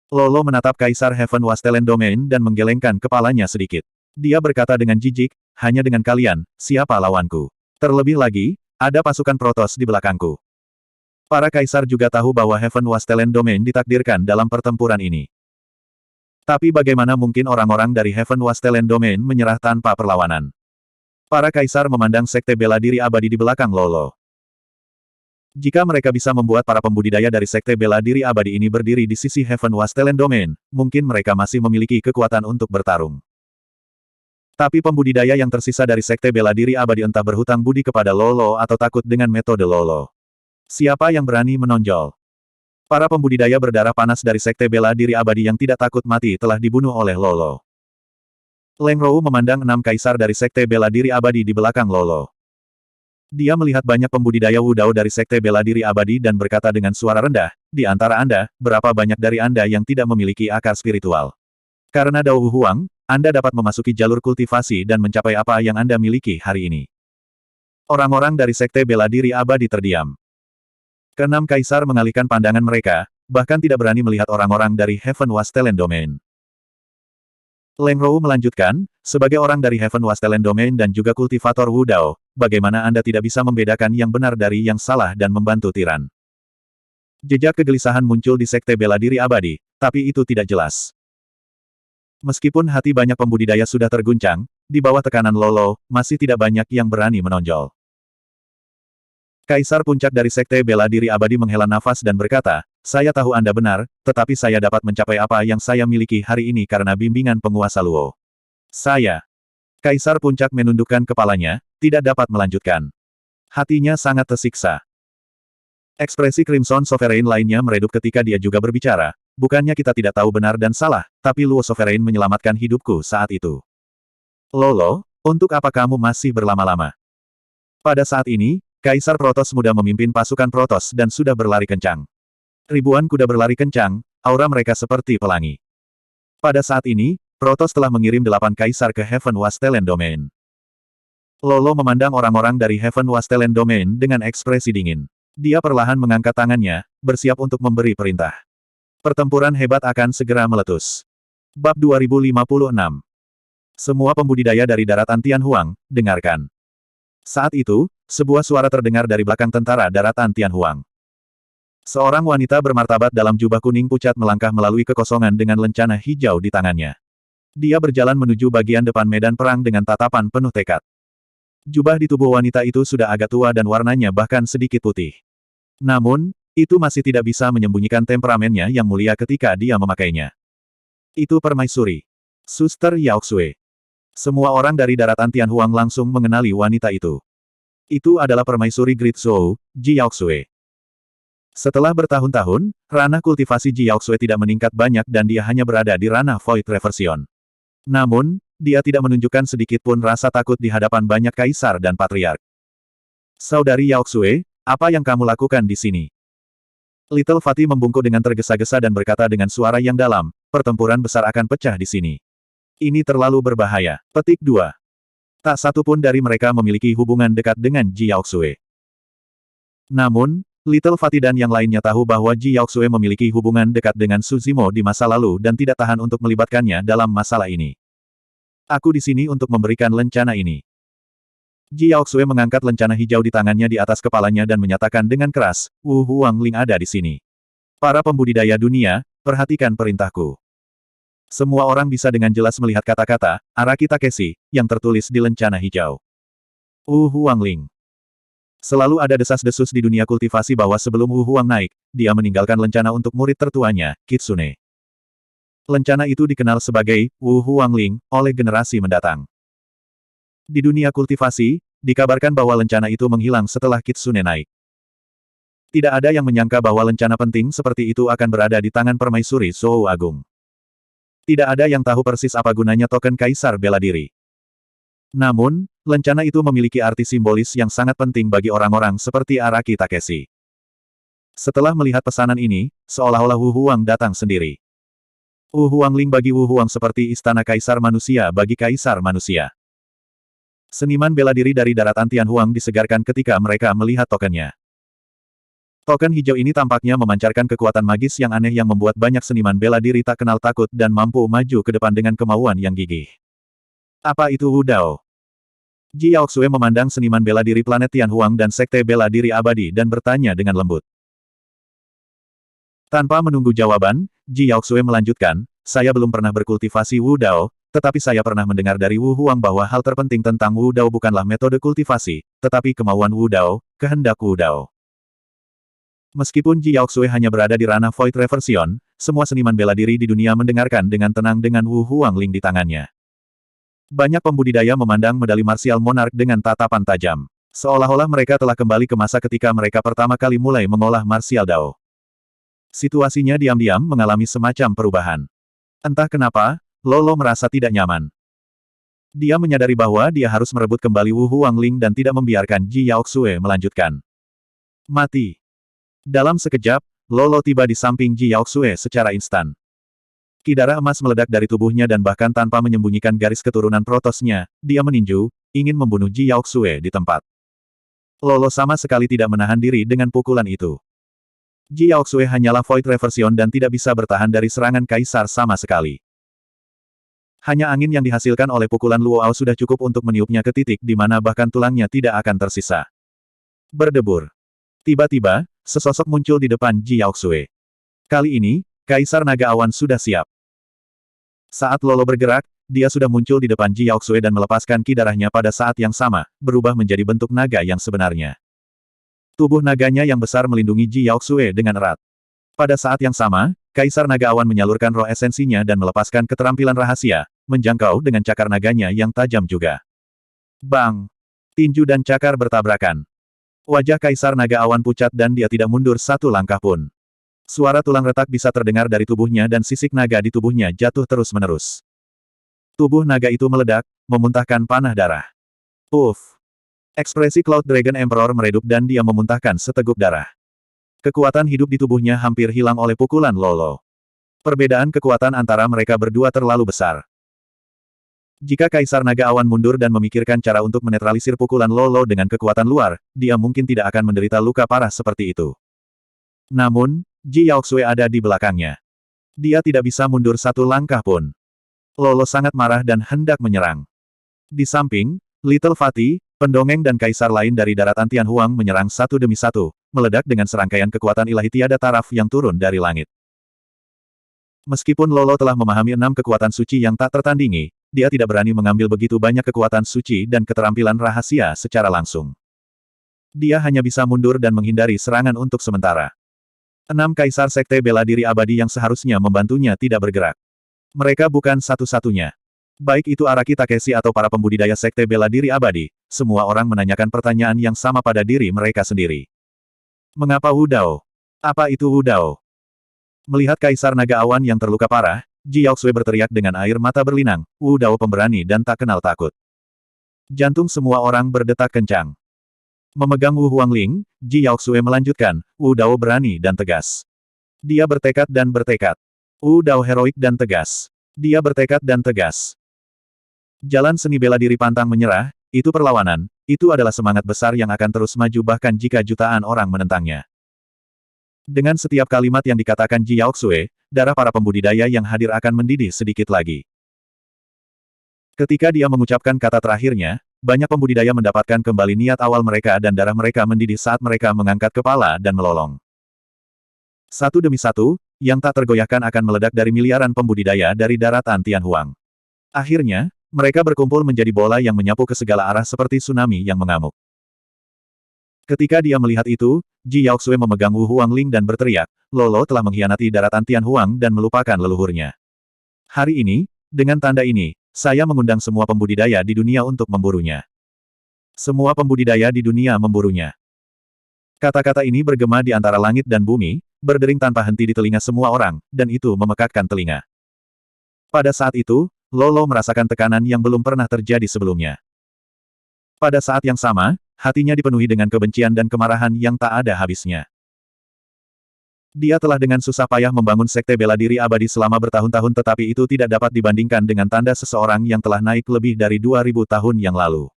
Speaker 1: Lolo menatap kaisar Heaven Wastelen Domain dan menggelengkan kepalanya sedikit. Dia berkata dengan jijik, hanya dengan kalian, siapa lawanku? Terlebih lagi, ada pasukan Protoss di belakangku. Para kaisar juga tahu bahwa Heaven Wastelen Domain ditakdirkan dalam pertempuran ini. Tapi bagaimana mungkin orang-orang dari Heaven Wastelen Domain menyerah tanpa perlawanan? Para kaisar memandang sekte bela diri abadi di belakang Lolo. Jika mereka bisa membuat para pembudidaya dari sekte bela diri abadi ini berdiri di sisi Heaven Wastelen Domain, mungkin mereka masih memiliki kekuatan untuk bertarung. Tapi pembudidaya yang tersisa dari sekte bela diri abadi entah berhutang budi kepada Lolo atau takut dengan metode Lolo. Siapa yang berani menonjol? Para pembudidaya berdarah panas dari sekte bela diri abadi yang tidak takut mati telah dibunuh oleh Lolo. Leng Rou memandang 6 kaisar dari sekte bela diri abadi di belakang Lolo. Dia melihat banyak pembudidaya Wudao dari sekte bela diri abadi dan berkata dengan suara rendah, di antara Anda, berapa banyak dari Anda yang tidak memiliki akar spiritual? Karena Dao Huang, Anda dapat memasuki jalur kultivasi dan mencapai apa yang Anda miliki hari ini. Orang-orang dari sekte bela diri abadi terdiam. Keenam kaisar mengalihkan pandangan mereka, bahkan tidak berani melihat orang-orang dari Heaven Wastelen Domain. Leng Rou melanjutkan, sebagai orang dari Heaven Wastelen Domain dan juga kultivator Wudao, bagaimana Anda tidak bisa membedakan yang benar dari yang salah dan membantu tiran? Jejak kegelisahan muncul di sekte bela diri abadi, tapi itu tidak jelas. Meskipun hati banyak pembudidaya sudah terguncang, di bawah tekanan Lolo, masih tidak banyak yang berani menonjol. Kaisar puncak dari sekte bela diri abadi menghela nafas dan berkata, saya tahu Anda benar, tetapi saya dapat mencapai apa yang saya miliki hari ini karena bimbingan penguasa Luo. Saya. Kaisar puncak menundukkan kepalanya, tidak dapat melanjutkan. Hatinya sangat tersiksa. Ekspresi Crimson Sovereign lainnya meredup ketika dia juga berbicara, bukannya kita tidak tahu benar dan salah, tapi Luo Sovereign menyelamatkan hidupku saat itu. Lolo, untuk apa kamu masih berlama-lama? Pada saat ini, Kaisar Protoss muda memimpin pasukan Protoss dan sudah berlari kencang. Ribuan kuda berlari kencang, aura mereka seperti pelangi. Pada saat ini, Protoss telah mengirim 8 kaisar ke Heaven Wastelen Domain. Lolo memandang orang-orang dari Heaven Wastelen Domain dengan ekspresi dingin. Dia perlahan mengangkat tangannya, bersiap untuk memberi perintah. Pertempuran hebat akan segera meletus. Bab 2056. Semua pembudidaya dari daratan Tianhuang, dengarkan. Saat itu, sebuah suara terdengar dari belakang tentara daratan Tianhuang. Seorang wanita bermartabat dalam jubah kuning pucat melangkah melalui kekosongan dengan lencana hijau di tangannya. Dia berjalan menuju bagian depan medan perang dengan tatapan penuh tekad. Jubah di tubuh wanita itu sudah agak tua dan warnanya bahkan sedikit putih. Namun, itu masih tidak bisa menyembunyikan temperamennya yang mulia ketika dia memakainya. Itu permaisuri. Suster Yaoxue. Semua orang dari daratan Tianhuang langsung mengenali wanita itu. Itu adalah permaisuri Great Zhou, Ji Yaoxue. Setelah bertahun-tahun, ranah kultivasi Ji Yaoxue tidak meningkat banyak dan dia hanya berada di ranah Void Reversion. Namun, dia tidak menunjukkan sedikit pun rasa takut di hadapan banyak kaisar dan patriark. Saudari Yaoxue, apa yang kamu lakukan di sini? Little Fatih membungkuk dengan tergesa-gesa dan berkata dengan suara yang dalam, pertempuran besar akan pecah di sini. Ini terlalu berbahaya. Petik 2. Tak satu pun dari mereka memiliki hubungan dekat dengan Ji Yaoxue. Namun, Little Fatih dan yang lainnya tahu bahwa Ji Yaoxue memiliki hubungan dekat dengan Su Zimo di masa lalu dan tidak tahan untuk melibatkannya dalam masalah ini. Aku di sini untuk memberikan lencana ini. Ji Yaoxue mengangkat lencana hijau di tangannya di atas kepalanya dan menyatakan dengan keras, Wu Huangling ada di sini. Para pembudidaya dunia, perhatikan perintahku. Semua orang bisa dengan jelas melihat kata-kata, Araki Takeshi, yang tertulis di lencana hijau. Wu Huangling. Selalu ada desas-desus di dunia kultivasi bahwa sebelum Wu Huang naik, dia meninggalkan lencana untuk murid tertuanya, Kitsune. Lencana itu dikenal sebagai Wu Huangling oleh generasi mendatang. Di dunia kultivasi, dikabarkan bahwa lencana itu menghilang setelah Kitsune naik. Tidak ada yang menyangka bahwa lencana penting seperti itu akan berada di tangan permaisuri Zhou Agung. Tidak ada yang tahu persis apa gunanya token kaisar bela diri. Namun, lencana itu memiliki arti simbolis yang sangat penting bagi orang-orang seperti Araki Takeshi. Setelah melihat pesanan ini, seolah-olah Wu Huang datang sendiri. Wu Huangling bagi Wu Huang seperti istana kaisar manusia bagi kaisar manusia. Seniman bela diri dari daratan Tianhuang disegarkan ketika mereka melihat tokennya. Token hijau ini tampaknya memancarkan kekuatan magis yang aneh yang membuat banyak seniman bela diri tak kenal takut dan mampu maju ke depan dengan kemauan yang gigih. Apa itu Wudao? Ji Yaoxue memandang seniman bela diri planet Tianhuang dan sekte bela diri abadi dan bertanya dengan lembut. Tanpa menunggu jawaban, Ji Yaoxue melanjutkan, saya belum pernah berkultivasi Wu Dao, tetapi saya pernah mendengar dari Wu Huang bahwa hal terpenting tentang Wu Dao bukanlah metode kultivasi, tetapi kemauan Wu Dao, kehendak Wu Dao. Meskipun Ji Yaoxue hanya berada di ranah Void Reversion, semua seniman bela diri di dunia mendengarkan dengan tenang dengan Wu Huang Ling di tangannya. Banyak pembudidaya memandang medali martial monark dengan tatapan tajam. Seolah-olah mereka telah kembali ke masa ketika mereka pertama kali mulai mengolah martial Dao. Situasinya diam-diam mengalami semacam perubahan. Entah kenapa, Lolo merasa tidak nyaman. Dia menyadari bahwa dia harus merebut kembali Wu Huang Ling dan tidak membiarkan Ji Yaoxue melanjutkan. Mati. Dalam sekejap, Lolo tiba di samping Ji Yaoxue secara instan. Ki darah emas meledak dari tubuhnya dan bahkan tanpa menyembunyikan garis keturunan protosnya, dia meninju, ingin membunuh Ji Yaoxue di tempat. Lolo sama sekali tidak menahan diri dengan pukulan itu. Ji Yaoxue hanyalah Void Reversion dan tidak bisa bertahan dari serangan Kaisar sama sekali. Hanya angin yang dihasilkan oleh pukulan Luoao sudah cukup untuk meniupnya ke titik di mana bahkan tulangnya tidak akan tersisa. Berdebur. Tiba-tiba, sesosok muncul di depan Ji Yaoxue. Kali ini, Kaisar Naga Awan sudah siap. Saat Lolo bergerak, dia sudah muncul di depan Ji Yaoxue dan melepaskan ki darahnya pada saat yang sama, berubah menjadi bentuk naga yang sebenarnya. Tubuh naganya yang besar melindungi Ji Yaoxue dengan erat. Pada saat yang sama, Kaisar Naga Awan menyalurkan roh esensinya dan melepaskan keterampilan rahasia, menjangkau dengan cakar naganya yang tajam juga. Bang! Tinju dan cakar bertabrakan. Wajah Kaisar Naga Awan pucat dan dia tidak mundur satu langkah pun. Suara tulang retak bisa terdengar dari tubuhnya dan sisik naga di tubuhnya jatuh terus-menerus. Tubuh naga itu meledak, memuntahkan panah darah. Puff! Ekspresi Cloud Dragon Emperor meredup dan dia memuntahkan seteguk darah. Kekuatan hidup di tubuhnya hampir hilang oleh pukulan Lolo. Perbedaan kekuatan antara mereka berdua terlalu besar. Jika Kaisar Naga Awan mundur dan memikirkan cara untuk menetralisir pukulan Lolo dengan kekuatan luar, dia mungkin tidak akan menderita luka parah seperti itu. Namun, Ji Yaoxue ada di belakangnya. Dia tidak bisa mundur satu langkah pun. Lolo sangat marah dan hendak menyerang. Di samping, Little Fatty, pendongeng dan kaisar lain dari daratan Tianhuang menyerang satu demi satu, meledak dengan serangkaian kekuatan ilahi tiada taraf yang turun dari langit. Meskipun Lolo telah memahami 6 kekuatan suci yang tak tertandingi, dia tidak berani mengambil begitu banyak kekuatan suci dan keterampilan rahasia secara langsung. Dia hanya bisa mundur dan menghindari serangan untuk sementara. 6 kaisar sekte bela diri abadi yang seharusnya membantunya tidak bergerak. Mereka bukan satu-satunya. Baik itu Araki Takeshi atau para pembudidaya sekte bela diri abadi, semua orang menanyakan pertanyaan yang sama pada diri mereka sendiri. Mengapa Wu Dao? Apa itu Wu Dao? Melihat Kaisar Naga Awan yang terluka parah, Ji Yaoxue berteriak dengan air mata berlinang, Wu Dao pemberani dan tak kenal takut. Jantung semua orang berdetak kencang. Memegang Wu Huang Ling, Ji Yaoxue melanjutkan, Wu Dao berani dan tegas. Dia bertekad dan bertekad. Wu Dao heroik dan tegas. Dia bertekad dan tegas. Jalan seni bela diri pantang menyerah, itu perlawanan, itu adalah semangat besar yang akan terus maju bahkan jika jutaan orang menentangnya. Dengan setiap kalimat yang dikatakan Ji Yaoxue, darah para pembudidaya yang hadir akan mendidih sedikit lagi. Ketika dia mengucapkan kata terakhirnya, banyak pembudidaya mendapatkan kembali niat awal mereka dan darah mereka mendidih saat mereka mengangkat kepala dan melolong. Satu demi satu, yang tak tergoyahkan akan meledak dari miliaran pembudidaya dari daratan Tianhuang. Akhirnya, mereka berkumpul menjadi bola yang menyapu ke segala arah seperti tsunami yang mengamuk. Ketika dia melihat itu, Ji Yaoxue memegang Wu Huang Ling dan berteriak, Lolo telah mengkhianati daratan Tianhuang dan melupakan leluhurnya. Hari ini, dengan tanda ini, saya mengundang semua pembudidaya di dunia untuk memburunya. Semua pembudidaya di dunia memburunya. Kata-kata ini bergema di antara langit dan bumi, berdering tanpa henti di telinga semua orang, dan itu memekakkan telinga. Pada saat itu, Lolo merasakan tekanan yang belum pernah terjadi sebelumnya. Pada saat yang sama, hatinya dipenuhi dengan kebencian dan kemarahan yang tak ada habisnya. Dia telah dengan susah payah membangun sekte bela diri abadi selama bertahun-tahun tetapi itu tidak dapat dibandingkan dengan tanda seseorang yang telah naik lebih dari 2000 tahun yang lalu.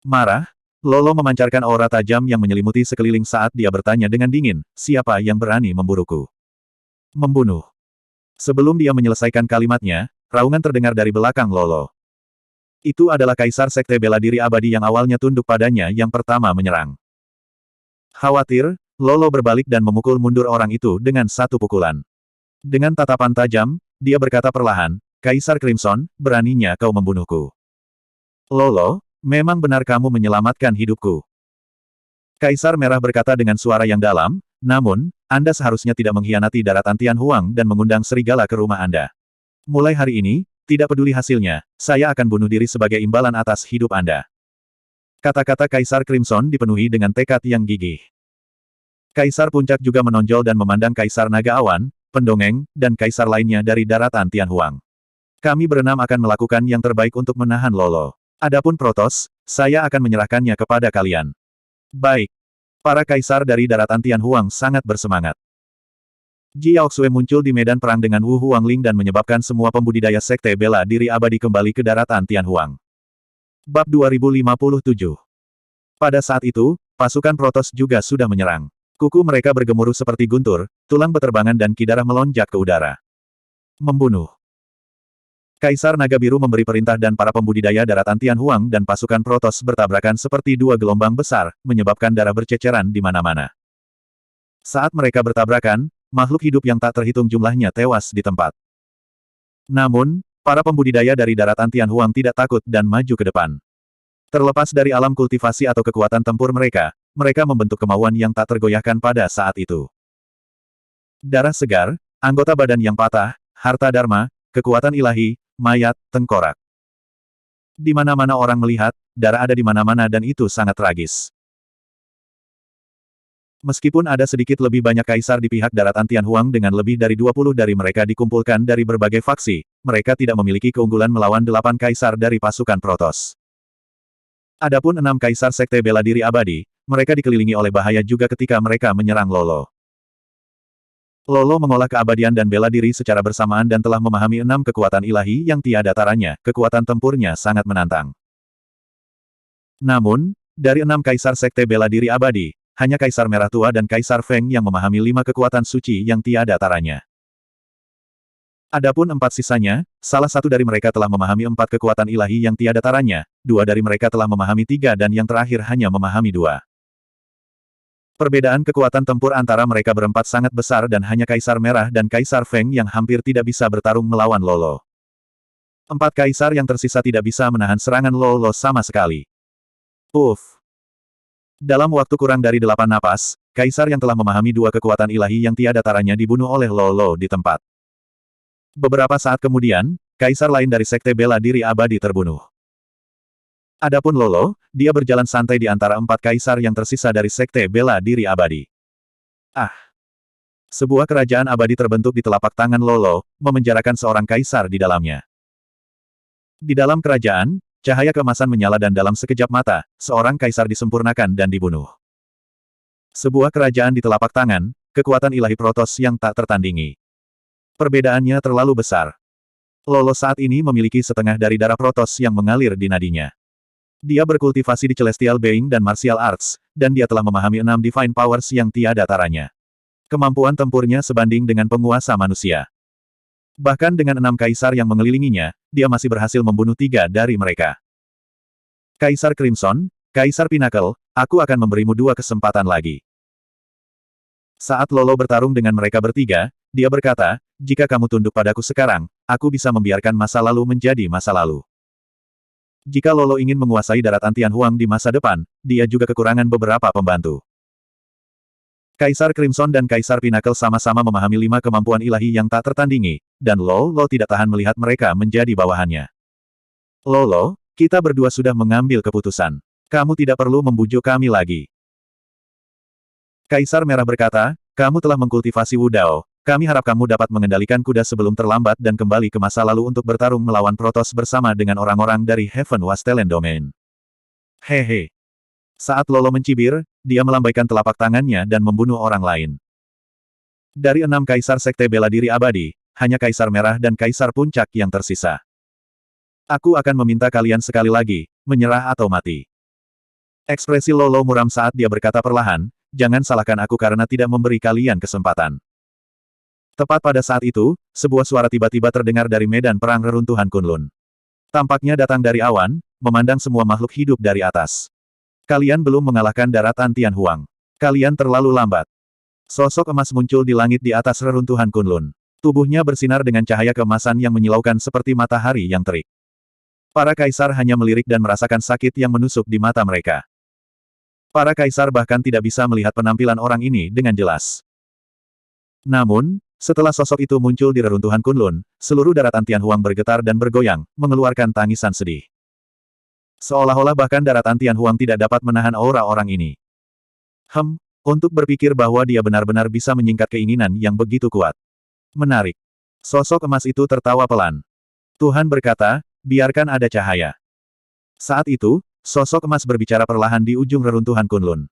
Speaker 1: Marah, Lolo memancarkan aura tajam yang menyelimuti sekeliling saat dia bertanya dengan dingin, siapa yang berani memburuku? Membunuh. Sebelum dia menyelesaikan kalimatnya, raungan terdengar dari belakang Lolo. Itu adalah kaisar sekte bela diri abadi yang awalnya tunduk padanya yang pertama menyerang. Khawatir, Lolo berbalik dan memukul mundur orang itu dengan satu pukulan. Dengan tatapan tajam, dia berkata perlahan, Kaisar Crimson, beraninya kau membunuhku. Lolo, memang benar kamu menyelamatkan hidupku. Kaisar Merah berkata dengan suara yang dalam, namun, Anda seharusnya tidak mengkhianati daratan Tianhuang dan mengundang serigala ke rumah Anda. Mulai hari ini, tidak peduli hasilnya, saya akan bunuh diri sebagai imbalan atas hidup Anda. Kata-kata Kaisar Crimson dipenuhi dengan tekad yang gigih. Kaisar Puncak juga menonjol dan memandang Kaisar Naga Awan, pendongeng, dan kaisar lainnya dari daratan Tianhuang. Kami berenam akan melakukan yang terbaik untuk menahan Lolo. Adapun Protoss, saya akan menyerahkannya kepada kalian. Baik. Para kaisar dari daratan Tianhuang sangat bersemangat. Ji Yaoxue muncul di medan perang dengan Wu Huangling dan menyebabkan semua pembudidaya sekte bela diri abadi kembali ke daratan Tianhuang. Bab 2057. Pada saat itu, pasukan Protoss juga sudah menyerang. Kuku mereka bergemuruh seperti guntur, tulang beterbangan dan kidarah melonjak ke udara. Membunuh. Kaisar Naga Biru memberi perintah dan para pembudidaya daratan Tianhuang dan pasukan Protoss bertabrakan seperti dua gelombang besar, menyebabkan darah berceceran di mana-mana. Saat mereka bertabrakan, makhluk hidup yang tak terhitung jumlahnya tewas di tempat. Namun, para pembudidaya dari daratan Tianhuang tidak takut dan maju ke depan. Terlepas dari alam kultivasi atau kekuatan tempur mereka membentuk kemauan yang tak tergoyahkan pada saat itu. Darah segar, anggota badan yang patah, harta dharma, kekuatan ilahi, mayat, tengkorak. Di mana-mana orang melihat, darah ada di mana-mana dan itu sangat tragis. Meskipun ada sedikit lebih banyak kaisar di pihak daratan Tianhuang dengan lebih dari 20 dari mereka dikumpulkan dari berbagai faksi, mereka tidak memiliki keunggulan melawan 8 kaisar dari pasukan Protoss. Adapun 6 kaisar sekte bela diri abadi, mereka dikelilingi oleh bahaya juga ketika mereka menyerang Lolo. Lolo mengolah keabadian dan bela diri secara bersamaan dan telah memahami 6 kekuatan ilahi yang tiada taranya, kekuatan tempurnya sangat menantang. Namun, dari 6 kaisar sekte bela diri abadi, hanya Kaisar Merah Tua dan Kaisar Feng yang memahami 5 kekuatan suci yang tiada taranya. Adapun 4 sisanya, salah satu dari mereka telah memahami 4 kekuatan ilahi yang tiada taranya, 2 dari mereka telah memahami 3 dan yang terakhir hanya memahami 2. Perbedaan kekuatan tempur antara mereka berempat sangat besar dan hanya Kaisar Merah dan Kaisar Feng yang hampir tidak bisa bertarung melawan Lolo. 4 kaisar yang tersisa tidak bisa menahan serangan Lolo sama sekali. Uff. Dalam waktu kurang dari 8 napas, kaisar yang telah memahami 2 kekuatan ilahi yang tiada taranya dibunuh oleh Lolo di tempat. Beberapa saat kemudian, kaisar lain dari sekte bela diri abadi terbunuh. Adapun Lolo, dia berjalan santai di antara 4 kaisar yang tersisa dari sekte bela diri abadi. Ah! Sebuah kerajaan abadi terbentuk di telapak tangan Lolo, memenjarakan seorang kaisar di dalamnya. Di dalam kerajaan, cahaya keemasan menyala dan dalam sekejap mata, seorang kaisar disempurnakan dan dibunuh. Sebuah kerajaan di telapak tangan, kekuatan ilahi Protoss yang tak tertandingi. Perbedaannya terlalu besar. Lolo saat ini memiliki setengah dari darah Protoss yang mengalir di nadinya. Dia berkultivasi di Celestial Being dan Martial Arts, dan dia telah memahami 6 Divine Powers yang tiada taranya. Kemampuan tempurnya sebanding dengan penguasa manusia. Bahkan dengan 6 kaisar yang mengelilinginya, dia masih berhasil membunuh 3 dari mereka. Kaisar Crimson, Kaisar Pinnacle, aku akan memberimu 2 kesempatan lagi. Saat Lolo bertarung dengan mereka bertiga, dia berkata, jika kamu tunduk padaku sekarang, aku bisa membiarkan masa lalu menjadi masa lalu. Jika Lolo ingin menguasai daratan Tianhuang di masa depan, dia juga kekurangan beberapa pembantu. Kaisar Crimson dan Kaisar Pinnacle sama-sama memahami 5 kemampuan ilahi yang tak tertandingi, dan Lolo tidak tahan melihat mereka menjadi bawahannya. Lolo, kita berdua sudah mengambil keputusan. Kamu tidak perlu membujuk kami lagi. Kaisar Merah berkata, kamu telah mengkultivasi Wu Dao, kami harap kamu dapat mengendalikan kuda sebelum terlambat dan kembali ke masa lalu untuk bertarung melawan Protoss bersama dengan orang-orang dari Heaven Wastelen Domain. Hehe. Saat Lolo mencibir, dia melambaikan telapak tangannya dan membunuh orang lain. Dari 6 kaisar sekte bela diri abadi, hanya Kaisar Merah dan Kaisar Puncak yang tersisa. Aku akan meminta kalian sekali lagi, menyerah atau mati. Ekspresi Lolo muram saat dia berkata perlahan, jangan salahkan aku karena tidak memberi kalian kesempatan. Tepat pada saat itu, sebuah suara tiba-tiba terdengar dari medan perang reruntuhan Kunlun. Tampaknya datang dari awan, memandang semua makhluk hidup dari atas. Kalian belum mengalahkan daratan Tianhuang. Kalian terlalu lambat. Sosok emas muncul di langit di atas reruntuhan Kunlun. Tubuhnya bersinar dengan cahaya keemasan yang menyilaukan seperti matahari yang terik. Para kaisar hanya melirik dan merasakan sakit yang menusuk di mata mereka. Para kaisar bahkan tidak bisa melihat penampilan orang ini dengan jelas. Namun, setelah sosok itu muncul di reruntuhan Kunlun, seluruh daratan Tianhuang bergetar dan bergoyang, mengeluarkan tangisan sedih. Seolah-olah bahkan daratan Tianhuang tidak dapat menahan aura orang ini. Untuk berpikir bahwa dia benar-benar bisa menyingkat keinginan yang begitu kuat. Menarik. Sosok emas itu tertawa pelan. Tuhan berkata, biarkan ada cahaya. Saat itu, sosok emas berbicara perlahan di ujung reruntuhan Kunlun.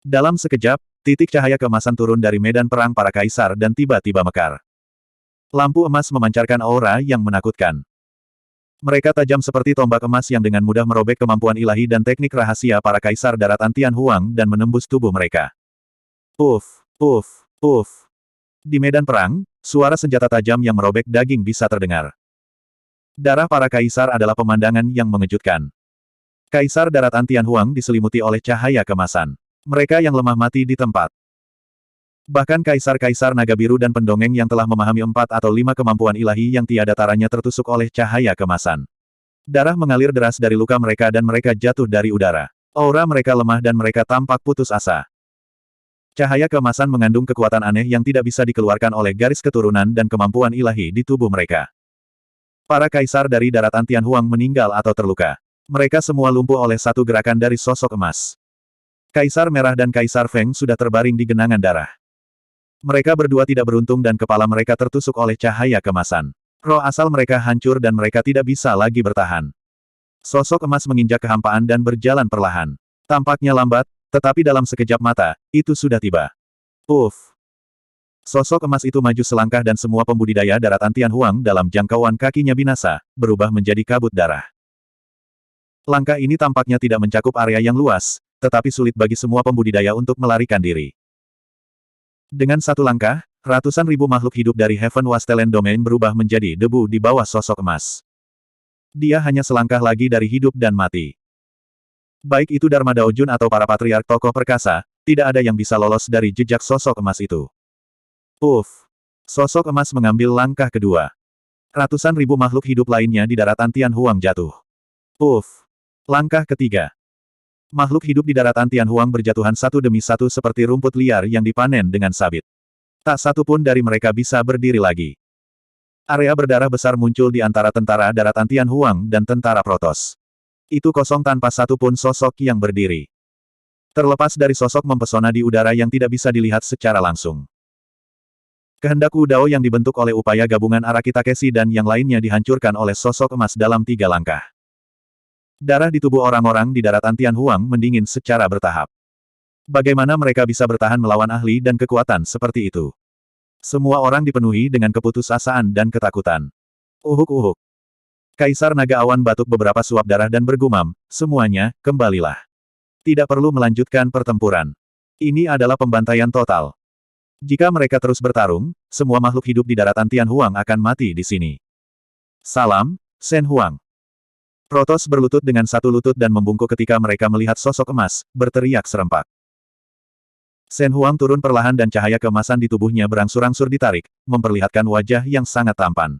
Speaker 1: Dalam sekejap, titik cahaya keemasan turun dari medan perang para kaisar dan tiba-tiba mekar. Lampu emas memancarkan aura yang menakutkan. Mereka tajam seperti tombak emas yang dengan mudah merobek kemampuan ilahi dan teknik rahasia para kaisar daratan Tianhuang dan menembus tubuh mereka. Puff, puff, puff. Di medan perang, suara senjata tajam yang merobek daging bisa terdengar. Darah para kaisar adalah pemandangan yang mengejutkan. Kaisar daratan Tianhuang diselimuti oleh cahaya kemasan. Mereka yang lemah mati di tempat. Bahkan kaisar-kaisar naga biru dan pendongeng yang telah memahami 4 atau 5 kemampuan ilahi yang tiada taranya tertusuk oleh cahaya kemasan. Darah mengalir deras dari luka mereka dan mereka jatuh dari udara. Aura mereka lemah dan mereka tampak putus asa. Cahaya keemasan mengandung kekuatan aneh yang tidak bisa dikeluarkan oleh garis keturunan dan kemampuan ilahi di tubuh mereka. Para kaisar dari daratan Tianhuang meninggal atau terluka. Mereka semua lumpuh oleh satu gerakan dari sosok emas. Kaisar Merah dan Kaisar Feng sudah terbaring di genangan darah. Mereka berdua tidak beruntung dan kepala mereka tertusuk oleh cahaya kemasan. Roh asal mereka hancur dan mereka tidak bisa lagi bertahan. Sosok emas menginjak kehampaan dan berjalan perlahan. Tampaknya lambat, tetapi dalam sekejap mata, itu sudah tiba. Puff! Sosok emas itu maju selangkah dan semua pembudidaya daratan Tianhuang dalam jangkauan kakinya binasa, berubah menjadi kabut darah. Langkah ini tampaknya tidak mencakup area yang luas, tetapi sulit bagi semua pembudidaya untuk melarikan diri. Dengan satu langkah, ratusan ribu makhluk hidup dari Heaven Wasteland Domain berubah menjadi debu di bawah sosok emas. Dia hanya selangkah lagi dari hidup dan mati. Baik itu Dharma Daojun atau para patriark tokoh perkasa, tidak ada yang bisa lolos dari jejak sosok emas itu. Puff! Sosok emas mengambil langkah kedua. Ratusan ribu makhluk hidup lainnya di daratan Tianhuang jatuh. Puff! Langkah ketiga. Makhluk hidup di daratan Tianhuang berjatuhan satu demi satu seperti rumput liar yang dipanen dengan sabit. Tak satu pun dari mereka bisa berdiri lagi. Area berdarah besar muncul di antara tentara daratan Tianhuang dan tentara Protoss. Itu kosong tanpa satu pun sosok yang berdiri. Terlepas dari sosok mempesona di udara yang tidak bisa dilihat secara langsung. Kehendak Wu Dao yang dibentuk oleh upaya gabungan Araki Takeshi dan yang lainnya dihancurkan oleh sosok emas dalam 3 langkah. Darah di tubuh orang-orang di daratan Tianhuang mendingin secara bertahap. Bagaimana mereka bisa bertahan melawan ahli dan kekuatan seperti itu? Semua orang dipenuhi dengan keputusasaan dan ketakutan. Uhuk-uhuk. Kaisar Naga Awan batuk beberapa suap darah dan bergumam, semuanya, kembalilah. Tidak perlu melanjutkan pertempuran. Ini adalah pembantaian total. Jika mereka terus bertarung, semua makhluk hidup di daratan Tianhuang akan mati di sini. Salam, Shen Huang. Protoss berlutut dengan satu lutut dan membungkuk ketika mereka melihat sosok emas, berteriak serempak. Shen Huang turun perlahan dan cahaya keemasan di tubuhnya berangsur-angsur ditarik, memperlihatkan wajah yang sangat tampan.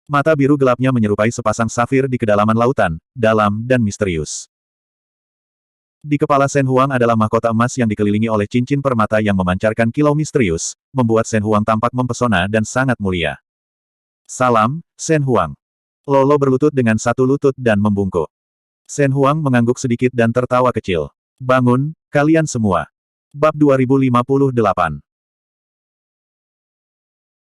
Speaker 1: Mata biru gelapnya menyerupai sepasang safir di kedalaman lautan, dalam dan misterius. Di kepala Shen Huang adalah mahkota emas yang dikelilingi oleh cincin permata yang memancarkan kilau misterius, membuat Shen Huang tampak mempesona dan sangat mulia. Salam, Shen Huang. Lolo berlutut dengan satu lutut dan membungkuk. Shen Huang mengangguk sedikit dan tertawa kecil. Bangun, kalian semua. Bab 2058.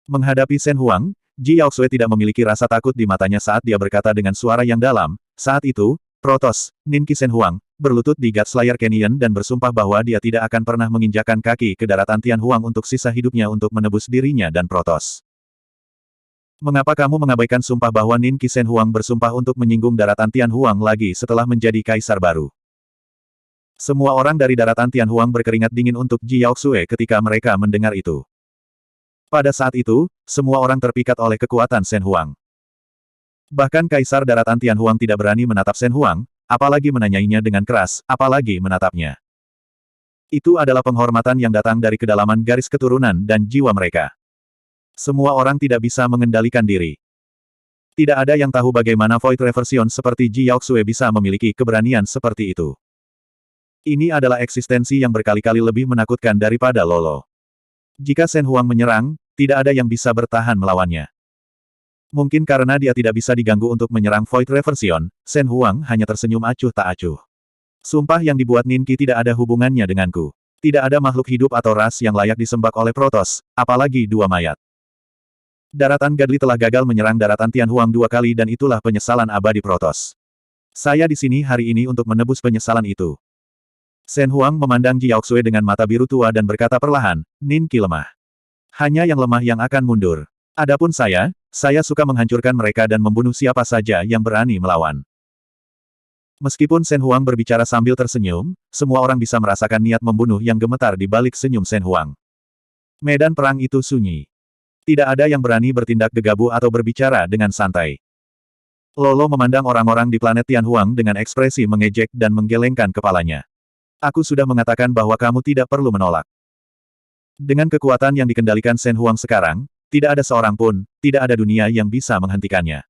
Speaker 1: Menghadapi Shen Huang, Ji Yaoxue tidak memiliki rasa takut di matanya saat dia berkata dengan suara yang dalam. Saat itu, Protoss, Ninki Shen Huang, berlutut di Godslayer Canyon dan bersumpah bahwa dia tidak akan pernah menginjakan kaki ke daratan Tianhuang untuk sisa hidupnya untuk menebus dirinya dan Protoss. Mengapa kamu mengabaikan sumpah bahwa Ninki Shen Huang bersumpah untuk menyinggung daratan Tianhuang lagi setelah menjadi kaisar baru? Semua orang dari daratan Tianhuang berkeringat dingin untuk Ji Yaoxue ketika mereka mendengar itu. Pada saat itu, semua orang terpikat oleh kekuatan Shen Huang. Bahkan Kaisar Daratan Tianhuang tidak berani menatap Shen Huang, apalagi menanyainya dengan keras, apalagi menatapnya. Itu adalah penghormatan yang datang dari kedalaman garis keturunan dan jiwa mereka. Semua orang tidak bisa mengendalikan diri. Tidak ada yang tahu bagaimana Void Reversion seperti Ji Yaoxue bisa memiliki keberanian seperti itu. Ini adalah eksistensi yang berkali-kali lebih menakutkan daripada Lolo. Jika Shen Huang menyerang, tidak ada yang bisa bertahan melawannya. Mungkin karena dia tidak bisa diganggu untuk menyerang Void Reversion, Shen Huang hanya tersenyum acuh tak acuh. Sumpah yang dibuat Ninki tidak ada hubungannya denganku. Tidak ada makhluk hidup atau ras yang layak disembah oleh Protoss, apalagi dua mayat. Daratan Gadli telah gagal menyerang daratan Tianhuang 2 kali dan itulah penyesalan abadi Protoss. Saya di sini hari ini untuk menebus penyesalan itu. Shen Huang memandang Ji Yaoxue dengan mata biru tua dan berkata perlahan, Ninki lemah. Hanya yang lemah yang akan mundur. Adapun saya suka menghancurkan mereka dan membunuh siapa saja yang berani melawan. Meskipun Shen Huang berbicara sambil tersenyum, semua orang bisa merasakan niat membunuh yang gemetar di balik senyum Shen Huang. Medan perang itu sunyi. Tidak ada yang berani bertindak gegabah atau berbicara dengan santai. Lolo memandang orang-orang di planet Tianhuang dengan ekspresi mengejek dan menggelengkan kepalanya. Aku sudah mengatakan bahwa kamu tidak perlu menolak. Dengan kekuatan yang dikendalikan Shen Huang sekarang, tidak ada seorang pun, tidak ada dunia yang bisa menghentikannya.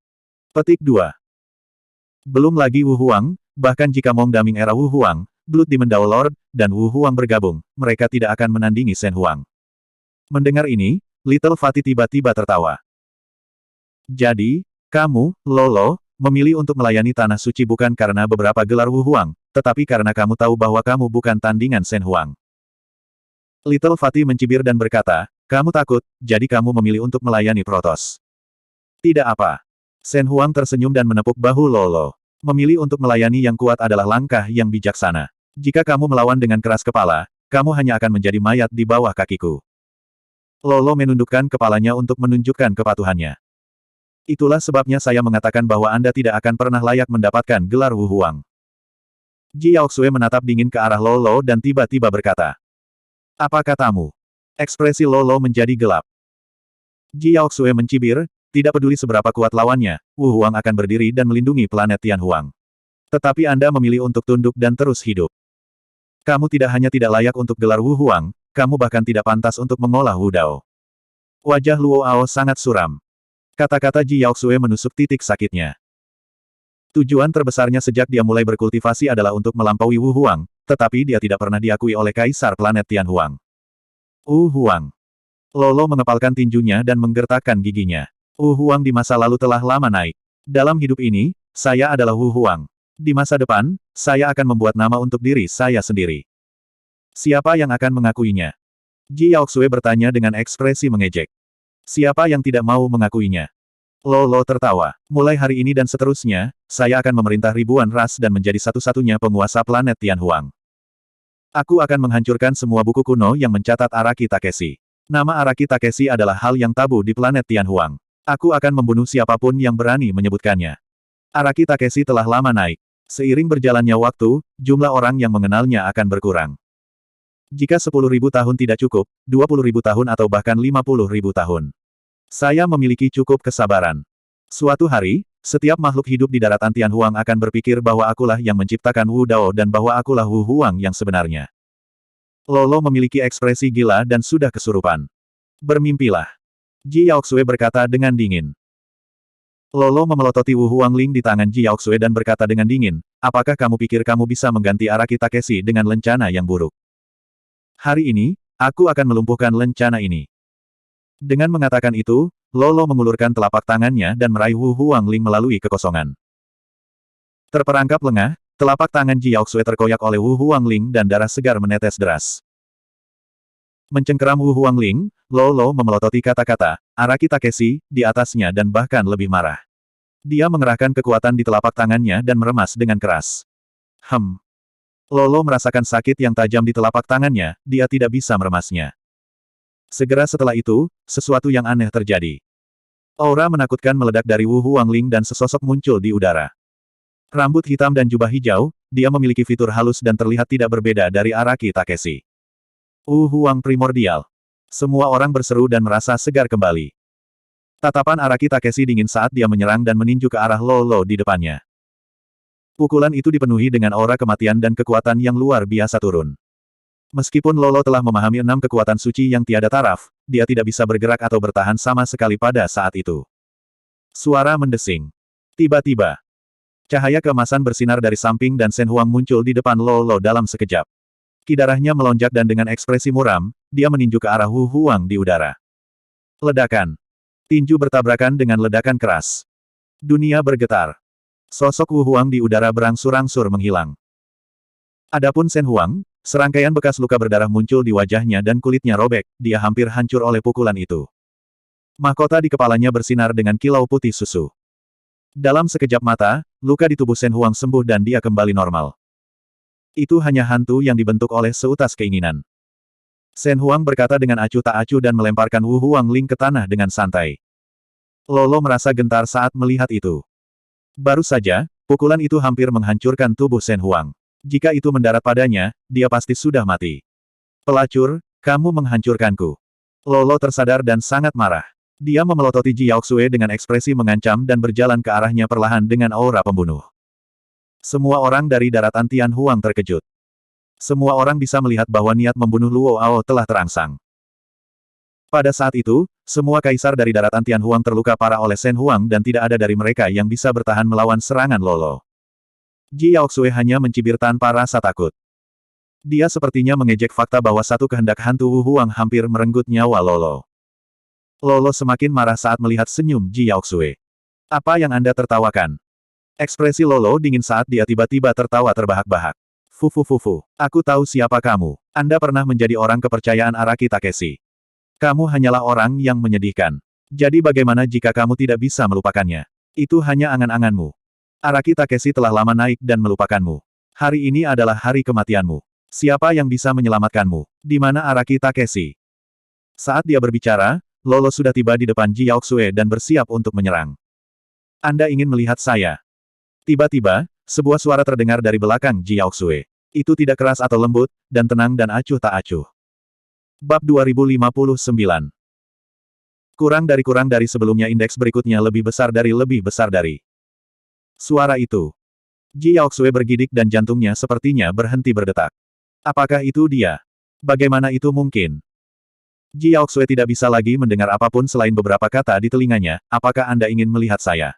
Speaker 1: Petik 2. Belum lagi Wu Huang, bahkan jika Mong Daming era Wu Huang, Blood Demon Dao Lord, dan Wu Huang bergabung, mereka tidak akan menandingi Shen Huang. Mendengar ini, Little Fatty tiba-tiba tertawa. Jadi, kamu, Lolo, memilih untuk melayani Tanah Suci bukan karena beberapa gelar Wu Huang, tetapi karena kamu tahu bahwa kamu bukan tandingan Shen Huang. Little Fatty mencibir dan berkata, kamu takut, jadi kamu memilih untuk melayani Protoss. Tidak apa. Shen Huang tersenyum dan menepuk bahu Lolo. Memilih untuk melayani yang kuat adalah langkah yang bijaksana. Jika kamu melawan dengan keras kepala, kamu hanya akan menjadi mayat di bawah kakiku. Lolo menundukkan kepalanya untuk menunjukkan kepatuhannya. Itulah sebabnya saya mengatakan bahwa Anda tidak akan pernah layak mendapatkan gelar Wu Huang. Ji Yaoxue menatap dingin ke arah Lolo dan tiba-tiba berkata. Apa katamu? Ekspresi Lolo menjadi gelap. Ji Yaoxue mencibir, tidak peduli seberapa kuat lawannya, Wu Huang akan berdiri dan melindungi planet Tianhuang. Tetapi Anda memilih untuk tunduk dan terus hidup. Kamu tidak hanya tidak layak untuk gelar Wu Huang, kamu bahkan tidak pantas untuk mengolah Wu Dao. Wajah Luo Ao sangat suram. Kata-kata Ji Yaoxue menusuk titik sakitnya. Tujuan terbesarnya sejak dia mulai berkultivasi adalah untuk melampaui Wu Huang, tetapi dia tidak pernah diakui oleh Kaisar planet Tianhuang. Wu Huang. Lolo mengepalkan tinjunya dan menggertakkan giginya. Wu Huang di masa lalu telah lama naik. Dalam hidup ini, saya adalah Wu Huang. Di masa depan, saya akan membuat nama untuk diri saya sendiri. Siapa yang akan mengakuinya? Ji Yaoxue bertanya dengan ekspresi mengejek. Siapa yang tidak mau mengakuinya? Lolo tertawa. Mulai hari ini dan seterusnya, saya akan memerintah ribuan ras dan menjadi satu-satunya penguasa planet Tianhuang. Aku akan menghancurkan semua buku kuno yang mencatat Araki Takeshi. Nama Araki Takeshi adalah hal yang tabu di planet Tianhuang. Aku akan membunuh siapapun yang berani menyebutkannya. Araki Takeshi telah lama naik. Seiring berjalannya waktu, jumlah orang yang mengenalnya akan berkurang. Jika 10.000 tahun tidak cukup, 20.000 tahun atau bahkan 50.000 tahun. Saya memiliki cukup kesabaran. Suatu hari, setiap makhluk hidup di daratan Tianhuang akan berpikir bahwa akulah yang menciptakan Wu Dao dan bahwa akulah Wu Huang yang sebenarnya. Lolo memiliki ekspresi gila dan sudah kesurupan. Bermimpilah. Ji Yaoxue berkata dengan dingin. Lolo memelototi Wu Huangling di tangan Ji Yaoxue dan berkata dengan dingin, apakah kamu pikir kamu bisa mengganti Araki Takeshi dengan lencana yang buruk? Hari ini, aku akan melumpuhkan lencana ini. Dengan mengatakan itu, Lolo mengulurkan telapak tangannya dan meraih Wu Huangling melalui kekosongan. Terperangkap lengah, telapak tangan Ji Yaoxue terkoyak oleh Wu Huangling dan darah segar menetes deras. Mencengkeram Wu Huangling, Lolo memelototi kata-kata, Araki Takeshi, di atasnya dan bahkan lebih marah. Dia mengerahkan kekuatan di telapak tangannya dan meremas dengan keras. Lolo merasakan sakit yang tajam di telapak tangannya, dia tidak bisa meremasnya. Segera setelah itu, sesuatu yang aneh terjadi. Aura menakutkan meledak dari Wu Huangling dan sesosok muncul di udara. Rambut hitam dan jubah hijau, dia memiliki fitur halus dan terlihat tidak berbeda dari Araki Takeshi. Wu Huang primordial. Semua orang berseru dan merasa segar kembali. Tatapan Araki Takeshi dingin saat dia menyerang dan meninju ke arah Lolo di depannya. Pukulan itu dipenuhi dengan aura kematian dan kekuatan yang luar biasa turun. Meskipun Lolo telah memahami 6 kekuatan suci yang tiada taraf, dia tidak bisa bergerak atau bertahan sama sekali pada saat itu. Suara mendesing. Tiba-tiba, cahaya keemasan bersinar dari samping dan Shen Huang muncul di depan Lolo dalam sekejap. Kidarahnya melonjak dan dengan ekspresi muram, dia meninju ke arah Wu Huang di udara. Ledakan. Tinju bertabrakan dengan ledakan keras. Dunia bergetar. Sosok Wu Huang di udara berangsur-angsur menghilang. Adapun Shen Huang, serangkaian bekas luka berdarah muncul di wajahnya dan kulitnya robek, dia hampir hancur oleh pukulan itu. Mahkota di kepalanya bersinar dengan kilau putih susu. Dalam sekejap mata, luka di tubuh Shen Huang sembuh dan dia kembali normal. Itu hanya hantu yang dibentuk oleh seutas keinginan. Shen Huang berkata dengan acuh tak acuh dan melemparkan Wu Huang Ling ke tanah dengan santai. Lolo merasa gentar saat melihat itu. Baru saja, pukulan itu hampir menghancurkan tubuh Shen Huang. Jika itu mendarat padanya, dia pasti sudah mati. Pelacur, kamu menghancurkanku. Lolo tersadar dan sangat marah. Dia memelototi Ji Yaoxue dengan ekspresi mengancam dan berjalan ke arahnya perlahan dengan aura pembunuh. Semua orang dari daratan Tian Huang terkejut. Semua orang bisa melihat bahwa niat membunuh Luo Ao telah terangsang. Pada saat itu, semua kaisar dari daratan Tian Huang terluka parah oleh Shen Huang dan tidak ada dari mereka yang bisa bertahan melawan serangan Lolo. Ji Yaoxue hanya mencibir tanpa rasa takut. Dia sepertinya mengejek fakta bahwa satu kehendak hantu Wu Huang hampir merenggut nyawa Lolo. Lolo semakin marah saat melihat senyum Ji Yaoxue. Apa yang Anda tertawakan? Ekspresi Lolo dingin saat dia tiba-tiba tertawa terbahak-bahak. Fufu, aku tahu siapa kamu. Anda pernah menjadi orang kepercayaan Araki Takeshi. Kamu hanyalah orang yang menyedihkan. Jadi bagaimana jika kamu tidak bisa melupakannya? Itu hanya angan-anganmu. Araki Takeshi telah lama naik dan melupakanmu. Hari ini adalah hari kematianmu. Siapa yang bisa menyelamatkanmu? Di mana Araki Takeshi? Saat dia berbicara, Lolo sudah tiba di depan Ji Yaoxue dan bersiap untuk menyerang. Anda ingin melihat saya? Tiba-tiba, sebuah suara terdengar dari belakang Ji Yaoxue. Itu tidak keras atau lembut, dan tenang dan acuh tak acuh. Bab 2059. Kurang dari sebelumnya indeks berikutnya lebih besar dari. Suara itu. Ji Yaoxue bergidik dan jantungnya sepertinya berhenti berdetak. Apakah itu dia? Bagaimana itu mungkin? Ji Yaoxue tidak bisa lagi mendengar apapun selain beberapa kata di telinganya, apakah Anda ingin melihat saya?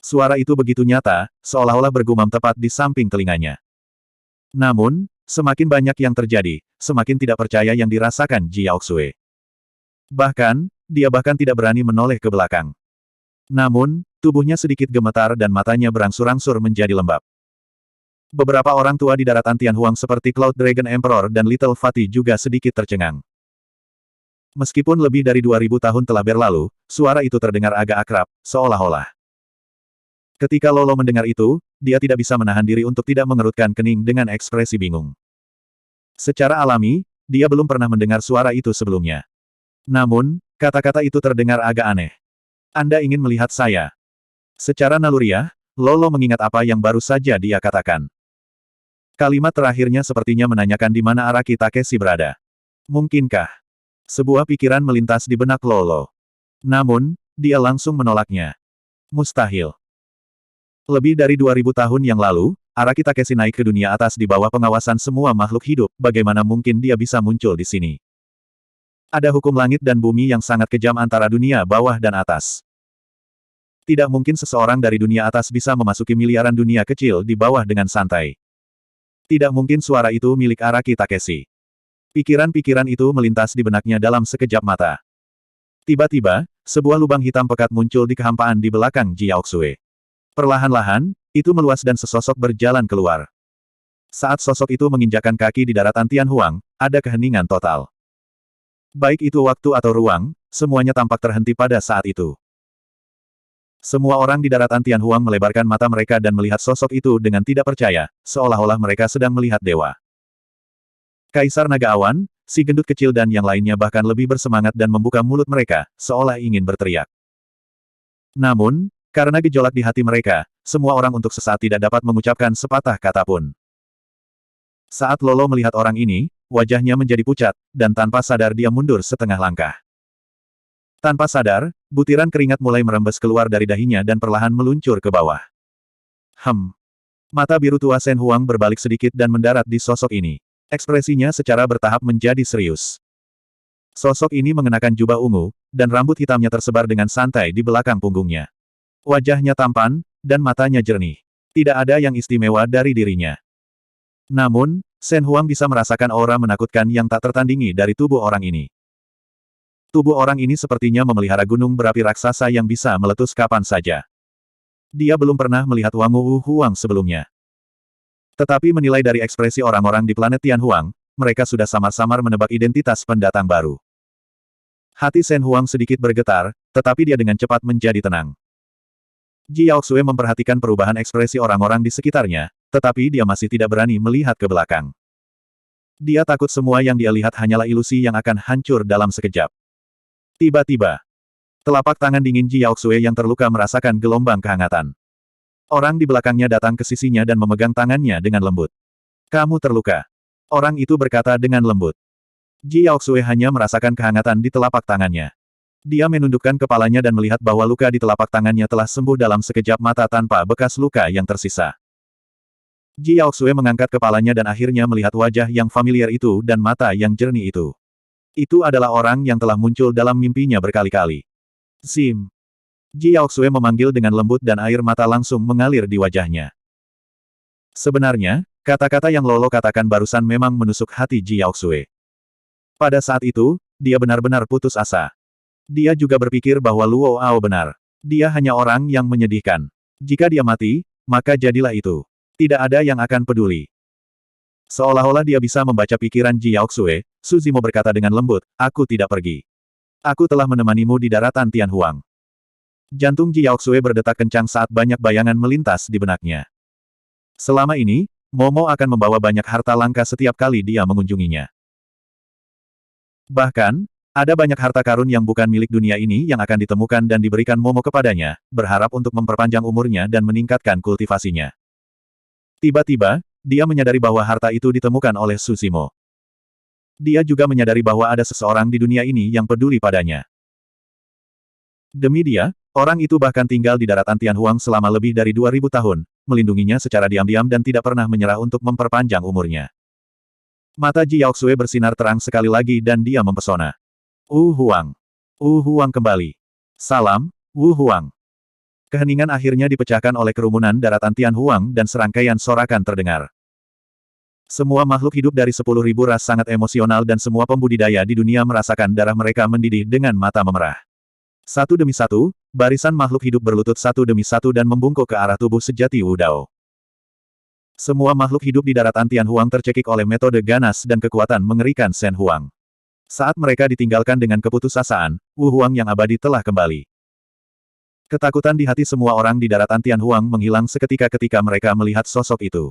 Speaker 1: Suara itu begitu nyata, seolah-olah bergumam tepat di samping telinganya. Namun, semakin banyak yang terjadi, semakin tidak percaya yang dirasakan Ji Yaoxue. Bahkan, dia tidak berani menoleh ke belakang. Namun, tubuhnya sedikit gemetar dan matanya berangsur-angsur menjadi lembab. Beberapa orang tua di daratan Tian Huang seperti Cloud Dragon Emperor dan Little Fatty juga sedikit tercengang. Meskipun lebih dari 2000 tahun telah berlalu, suara itu terdengar agak akrab, seolah-olah. Ketika Lolo mendengar itu, dia tidak bisa menahan diri untuk tidak mengerutkan kening dengan ekspresi bingung. Secara alami, dia belum pernah mendengar suara itu sebelumnya. Namun, kata-kata itu terdengar agak aneh. Anda ingin melihat saya? Secara naluriah, Lolo mengingat apa yang baru saja dia katakan. Kalimat terakhirnya sepertinya menanyakan di mana Araki Takeshi berada. Mungkinkah? Sebuah pikiran melintas di benak Lolo. Namun, dia langsung menolaknya. Mustahil. Lebih dari 2000 tahun yang lalu, Araki Takeshi naik ke dunia atas di bawah pengawasan semua makhluk hidup, bagaimana mungkin dia bisa muncul di sini? Ada hukum langit dan bumi yang sangat kejam antara dunia bawah dan atas. Tidak mungkin seseorang dari dunia atas bisa memasuki miliaran dunia kecil di bawah dengan santai. Tidak mungkin suara itu milik Araki Takeshi. Pikiran-pikiran itu melintas di benaknya dalam sekejap mata. Tiba-tiba, sebuah lubang hitam pekat muncul di kehampaan di belakang Ji Yaoxue. Perlahan-lahan, itu meluas dan sesosok berjalan keluar. Saat sosok itu menginjakkan kaki di daratan Tian Huang, ada keheningan total. Baik itu waktu atau ruang, semuanya tampak terhenti pada saat itu. Semua orang di daratan Tian Huang melebarkan mata mereka dan melihat sosok itu dengan tidak percaya, seolah-olah mereka sedang melihat dewa. Kaisar Naga Awan, si gendut kecil dan yang lainnya bahkan lebih bersemangat dan membuka mulut mereka, seolah ingin berteriak. Namun, karena gejolak di hati mereka, semua orang untuk sesaat tidak dapat mengucapkan sepatah kata pun. Saat Lolo melihat orang ini, wajahnya menjadi pucat, dan tanpa sadar dia mundur setengah langkah. Tanpa sadar, butiran keringat mulai merembes keluar dari dahinya dan perlahan meluncur ke bawah. Mata biru tua Shen Huang berbalik sedikit dan mendarat di sosok ini. Ekspresinya secara bertahap menjadi serius. Sosok ini mengenakan jubah ungu, dan rambut hitamnya tersebar dengan santai di belakang punggungnya. Wajahnya tampan, dan matanya jernih. Tidak ada yang istimewa dari dirinya. Namun, Shen Huang bisa merasakan aura menakutkan yang tak tertandingi dari tubuh orang ini. Tubuh orang ini sepertinya memelihara gunung berapi raksasa yang bisa meletus kapan saja. Dia belum pernah melihat Wang Wu Huang sebelumnya. Tetapi menilai dari ekspresi orang-orang di planet Tianhuang, mereka sudah samar-samar menebak identitas pendatang baru. Hati Shen Huang sedikit bergetar, tetapi dia dengan cepat menjadi tenang. Ji Yaoxue memperhatikan perubahan ekspresi orang-orang di sekitarnya, tetapi dia masih tidak berani melihat ke belakang. Dia takut semua yang dia lihat hanyalah ilusi yang akan hancur dalam sekejap. Tiba-tiba, telapak tangan dingin Ji Yaoxue yang terluka merasakan gelombang kehangatan. Orang di belakangnya datang ke sisinya dan memegang tangannya dengan lembut. "Kamu terluka." Orang itu berkata dengan lembut. Ji Yaoxue hanya merasakan kehangatan di telapak tangannya. Dia menundukkan kepalanya dan melihat bahwa luka di telapak tangannya telah sembuh dalam sekejap mata tanpa bekas luka yang tersisa. Ji Yaoxue mengangkat kepalanya dan akhirnya melihat wajah yang familiar itu dan mata yang jernih itu. Itu adalah orang yang telah muncul dalam mimpinya berkali-kali. Zim. Ji Yaoxue memanggil dengan lembut dan air mata langsung mengalir di wajahnya. Sebenarnya, kata-kata yang Lolo katakan barusan memang menusuk hati Ji Yaoxue. Pada saat itu, dia benar-benar putus asa. Dia juga berpikir bahwa Luo Ao benar. Dia hanya orang yang menyedihkan. Jika dia mati, maka jadilah itu. Tidak ada yang akan peduli. Seolah-olah dia bisa membaca pikiran Ji Yaoxue, Su Zimo berkata dengan lembut, "Aku tidak pergi. Aku telah menemanimu di daratan Tianhuang." Jantung Ji Yaoxue berdetak kencang saat banyak bayangan melintas di benaknya. Selama ini, Momo akan membawa banyak harta langka setiap kali dia mengunjunginya. Bahkan, ada banyak harta karun yang bukan milik dunia ini yang akan ditemukan dan diberikan Momo kepadanya, berharap untuk memperpanjang umurnya dan meningkatkan kultivasinya. Tiba-tiba, dia menyadari bahwa harta itu ditemukan oleh Su Zimo. Dia juga menyadari bahwa ada seseorang di dunia ini yang peduli padanya. Demi dia, orang itu bahkan tinggal di daratan Tianhuang selama lebih dari 2000 tahun, melindunginya secara diam-diam dan tidak pernah menyerah untuk memperpanjang umurnya. Mata Ji Yaoxue bersinar terang sekali lagi dan dia mempesona. Huang. Huang kembali. Salam, Huang. Keheningan akhirnya dipecahkan oleh kerumunan daratan Tianhuang dan serangkaian sorakan terdengar. Semua makhluk hidup dari 10.000 ras sangat emosional dan semua pembudidaya di dunia merasakan darah mereka mendidih dengan mata memerah. Satu demi satu, barisan makhluk hidup berlutut satu demi satu dan membungkuk ke arah tubuh sejati Wu Dao. Semua makhluk hidup di daratan Tianhuang tercekik oleh metode ganas dan kekuatan mengerikan Shen Huang. Saat mereka ditinggalkan dengan keputusasaan, Wu Huang yang abadi telah kembali. Ketakutan di hati semua orang di daratan Tianhuang menghilang seketika ketika mereka melihat sosok itu.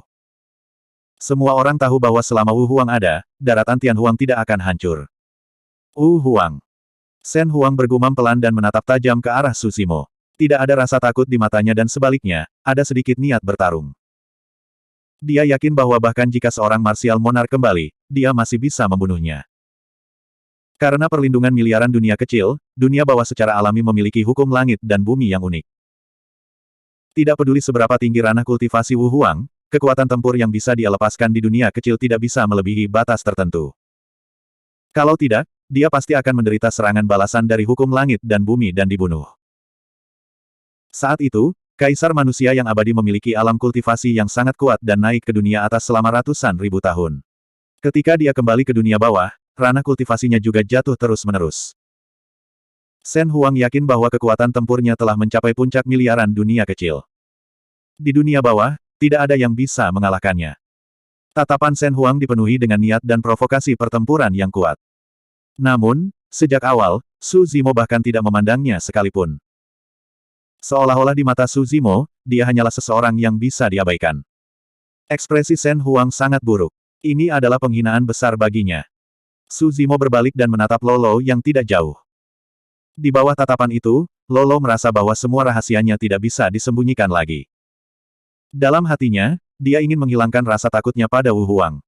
Speaker 1: Semua orang tahu bahwa selama Wu Huang ada, daratan Tianhuang tidak akan hancur. Wu Huang. Shen Huang bergumam pelan dan menatap tajam ke arah Su Zimo. Tidak ada rasa takut di matanya dan sebaliknya, ada sedikit niat bertarung. Dia yakin bahwa bahkan jika seorang martial monark kembali, dia masih bisa membunuhnya. Karena perlindungan miliaran dunia kecil, dunia bawah secara alami memiliki hukum langit dan bumi yang unik. Tidak peduli seberapa tinggi ranah kultivasi Wu Huang, kekuatan tempur yang bisa dia lepaskan di dunia kecil tidak bisa melebihi batas tertentu. Kalau tidak, dia pasti akan menderita serangan balasan dari hukum langit dan bumi dan dibunuh. Saat itu, Kaisar Manusia yang abadi memiliki alam kultivasi yang sangat kuat dan naik ke dunia atas selama ratusan ribu tahun. Ketika dia kembali ke dunia bawah, ranah kultivasinya juga jatuh terus-menerus. Shen Huang yakin bahwa kekuatan tempurnya telah mencapai puncak miliaran dunia kecil. Di dunia bawah, tidak ada yang bisa mengalahkannya. Tatapan Shen Huang dipenuhi dengan niat dan provokasi pertempuran yang kuat. Namun, sejak awal, Su Zimo bahkan tidak memandangnya sekalipun. Seolah-olah di mata Su Zimo, dia hanyalah seseorang yang bisa diabaikan. Ekspresi Shen Huang sangat buruk. Ini adalah penghinaan besar baginya. Su Zimo berbalik dan menatap Lolo yang tidak jauh. Di bawah tatapan itu, Lolo merasa bahwa semua rahasianya tidak bisa disembunyikan lagi. Dalam hatinya, dia ingin menghilangkan rasa takutnya pada Wu Huang.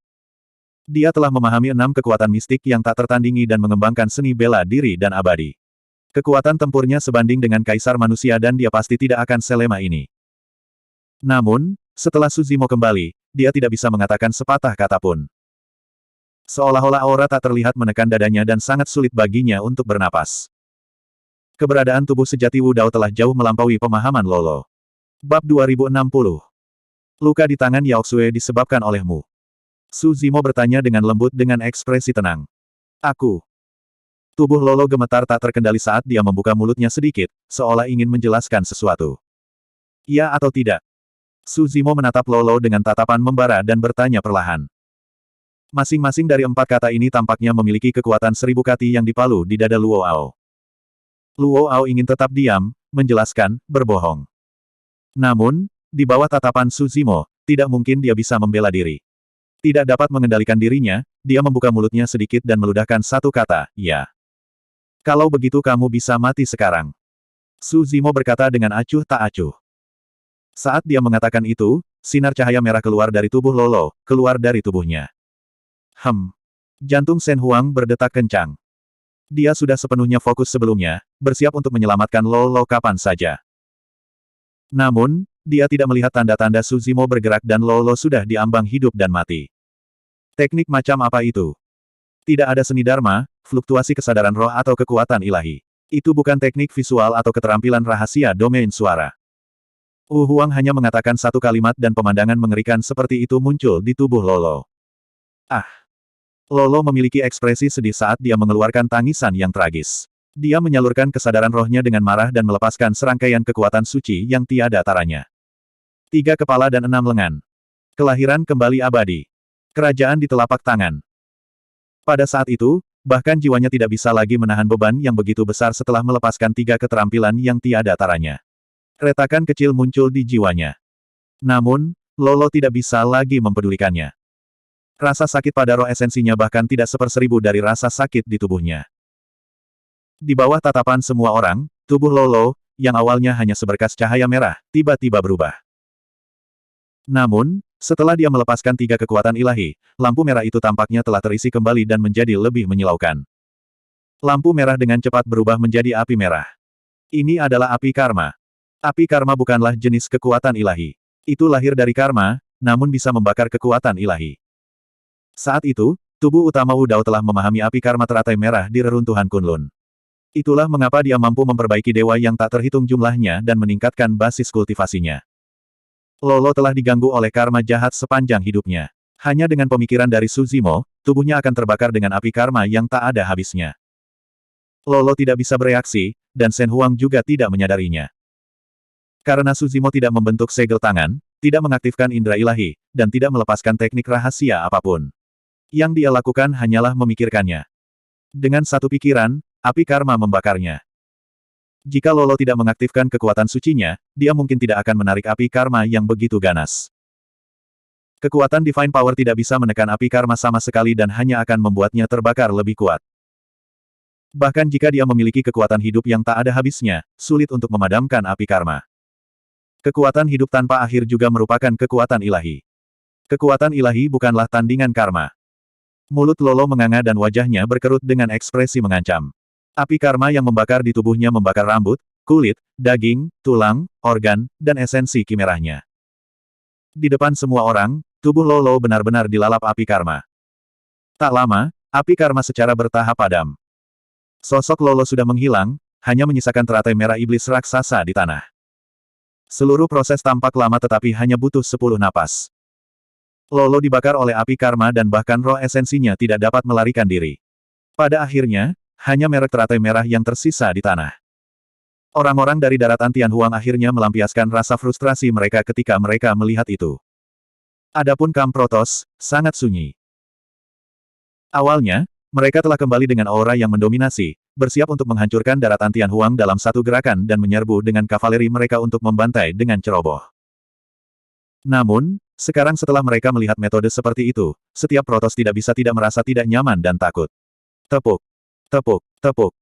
Speaker 1: Dia telah memahami 6 kekuatan mistik yang tak tertandingi dan mengembangkan seni bela diri dan abadi. Kekuatan tempurnya sebanding dengan Kaisar Manusia dan dia pasti tidak akan selemah ini. Namun, setelah Su Zimo kembali, dia tidak bisa mengatakan sepatah kata pun. Seolah-olah aura tak terlihat menekan dadanya dan sangat sulit baginya untuk bernapas. Keberadaan tubuh sejati Wu Dao telah jauh melampaui pemahaman Lolo. Bab 2060. Luka di tangan Yao Xue disebabkan olehmu. Su Zimo bertanya dengan lembut dengan ekspresi tenang. Aku. Tubuh Lolo gemetar tak terkendali saat dia membuka mulutnya sedikit, seolah ingin menjelaskan sesuatu. Ya atau tidak? Su Zimo menatap Lolo dengan tatapan membara dan bertanya perlahan. Masing-masing dari 4 kata ini tampaknya memiliki kekuatan 1000 kati yang dipalu di dada Luo Ao. Luo Ao ingin tetap diam, menjelaskan, berbohong. Namun, di bawah tatapan Su Zimo, tidak mungkin dia bisa membela diri. Tidak dapat mengendalikan dirinya, dia membuka mulutnya sedikit dan meludahkan satu kata, ya. Kalau begitu kamu bisa mati sekarang. Su Zimo berkata dengan acuh tak acuh. Saat dia mengatakan itu, sinar cahaya merah keluar dari tubuh Lolo, keluar dari tubuhnya. Jantung Shen Huang berdetak kencang. Dia sudah sepenuhnya fokus sebelumnya, bersiap untuk menyelamatkan Lolo kapan saja. Namun, dia tidak melihat tanda-tanda Su Zimo bergerak dan Lolo sudah diambang hidup dan mati. Teknik macam apa itu? Tidak ada seni dharma, fluktuasi kesadaran roh atau kekuatan ilahi. Itu bukan teknik visual atau keterampilan rahasia domain suara. Wu Huang hanya mengatakan satu kalimat dan pemandangan mengerikan seperti itu muncul di tubuh Lolo. Lolo memiliki ekspresi sedih saat dia mengeluarkan tangisan yang tragis. Dia menyalurkan kesadaran rohnya dengan marah dan melepaskan serangkaian kekuatan suci yang tiada taranya. 3 kepala dan 6 lengan. Kelahiran kembali abadi. Kerajaan di telapak tangan. Pada saat itu, bahkan jiwanya tidak bisa lagi menahan beban yang begitu besar setelah melepaskan 3 keterampilan yang tiada taranya. Retakan kecil muncul di jiwanya. Namun, Lolo tidak bisa lagi mempedulikannya. Rasa sakit pada roh esensinya bahkan tidak 1/1000 dari rasa sakit di tubuhnya. Di bawah tatapan semua orang, tubuh Lolo, yang awalnya hanya seberkas cahaya merah, tiba-tiba berubah. Namun, setelah dia melepaskan 3 kekuatan ilahi, lampu merah itu tampaknya telah terisi kembali dan menjadi lebih menyilaukan. Lampu merah dengan cepat berubah menjadi api merah. Ini adalah api karma. Api karma bukanlah jenis kekuatan ilahi. Itu lahir dari karma, namun bisa membakar kekuatan ilahi. Saat itu, tubuh utama Wu Dao telah memahami api karma teratai merah di reruntuhan Kunlun. Itulah mengapa dia mampu memperbaiki dewa yang tak terhitung jumlahnya dan meningkatkan basis kultivasinya. Lolo telah diganggu oleh karma jahat sepanjang hidupnya. Hanya dengan pemikiran dari Su Zimo, tubuhnya akan terbakar dengan api karma yang tak ada habisnya. Lolo tidak bisa bereaksi, dan Shen Huang juga tidak menyadarinya. Karena Su Zimo tidak membentuk segel tangan, tidak mengaktifkan indera ilahi, dan tidak melepaskan teknik rahasia apapun. Yang dia lakukan hanyalah memikirkannya. Dengan satu pikiran, api karma membakarnya. Jika Lolo tidak mengaktifkan kekuatan sucinya, dia mungkin tidak akan menarik api karma yang begitu ganas. Kekuatan Divine Power tidak bisa menekan api karma sama sekali dan hanya akan membuatnya terbakar lebih kuat. Bahkan jika dia memiliki kekuatan hidup yang tak ada habisnya, sulit untuk memadamkan api karma. Kekuatan hidup tanpa akhir juga merupakan kekuatan ilahi. Kekuatan ilahi bukanlah tandingan karma. Mulut Lolo menganga dan wajahnya berkerut dengan ekspresi mengancam. Api karma yang membakar di tubuhnya membakar rambut, kulit, daging, tulang, organ, dan esensi kimerahnya. Di depan semua orang, tubuh Lolo benar-benar dilalap api karma. Tak lama, api karma secara bertahap padam. Sosok Lolo sudah menghilang, hanya menyisakan teratai merah iblis raksasa di tanah. Seluruh proses tampak lama tetapi hanya butuh 10 napas. Lolo dibakar oleh api karma dan bahkan roh esensinya tidak dapat melarikan diri. Pada akhirnya, hanya merek teratai merah yang tersisa di tanah. Orang-orang dari daratan Tianhuang akhirnya melampiaskan rasa frustrasi mereka ketika mereka melihat itu. Adapun Kam Protos, sangat sunyi. Awalnya, mereka telah kembali dengan aura yang mendominasi, bersiap untuk menghancurkan daratan Tianhuang dalam satu gerakan dan menyerbu dengan kavaleri mereka untuk membantai dengan ceroboh. Namun, sekarang setelah mereka melihat metode seperti itu, setiap Protos tidak bisa tidak merasa tidak nyaman dan takut. Tepuk. Tepuk, tepuk.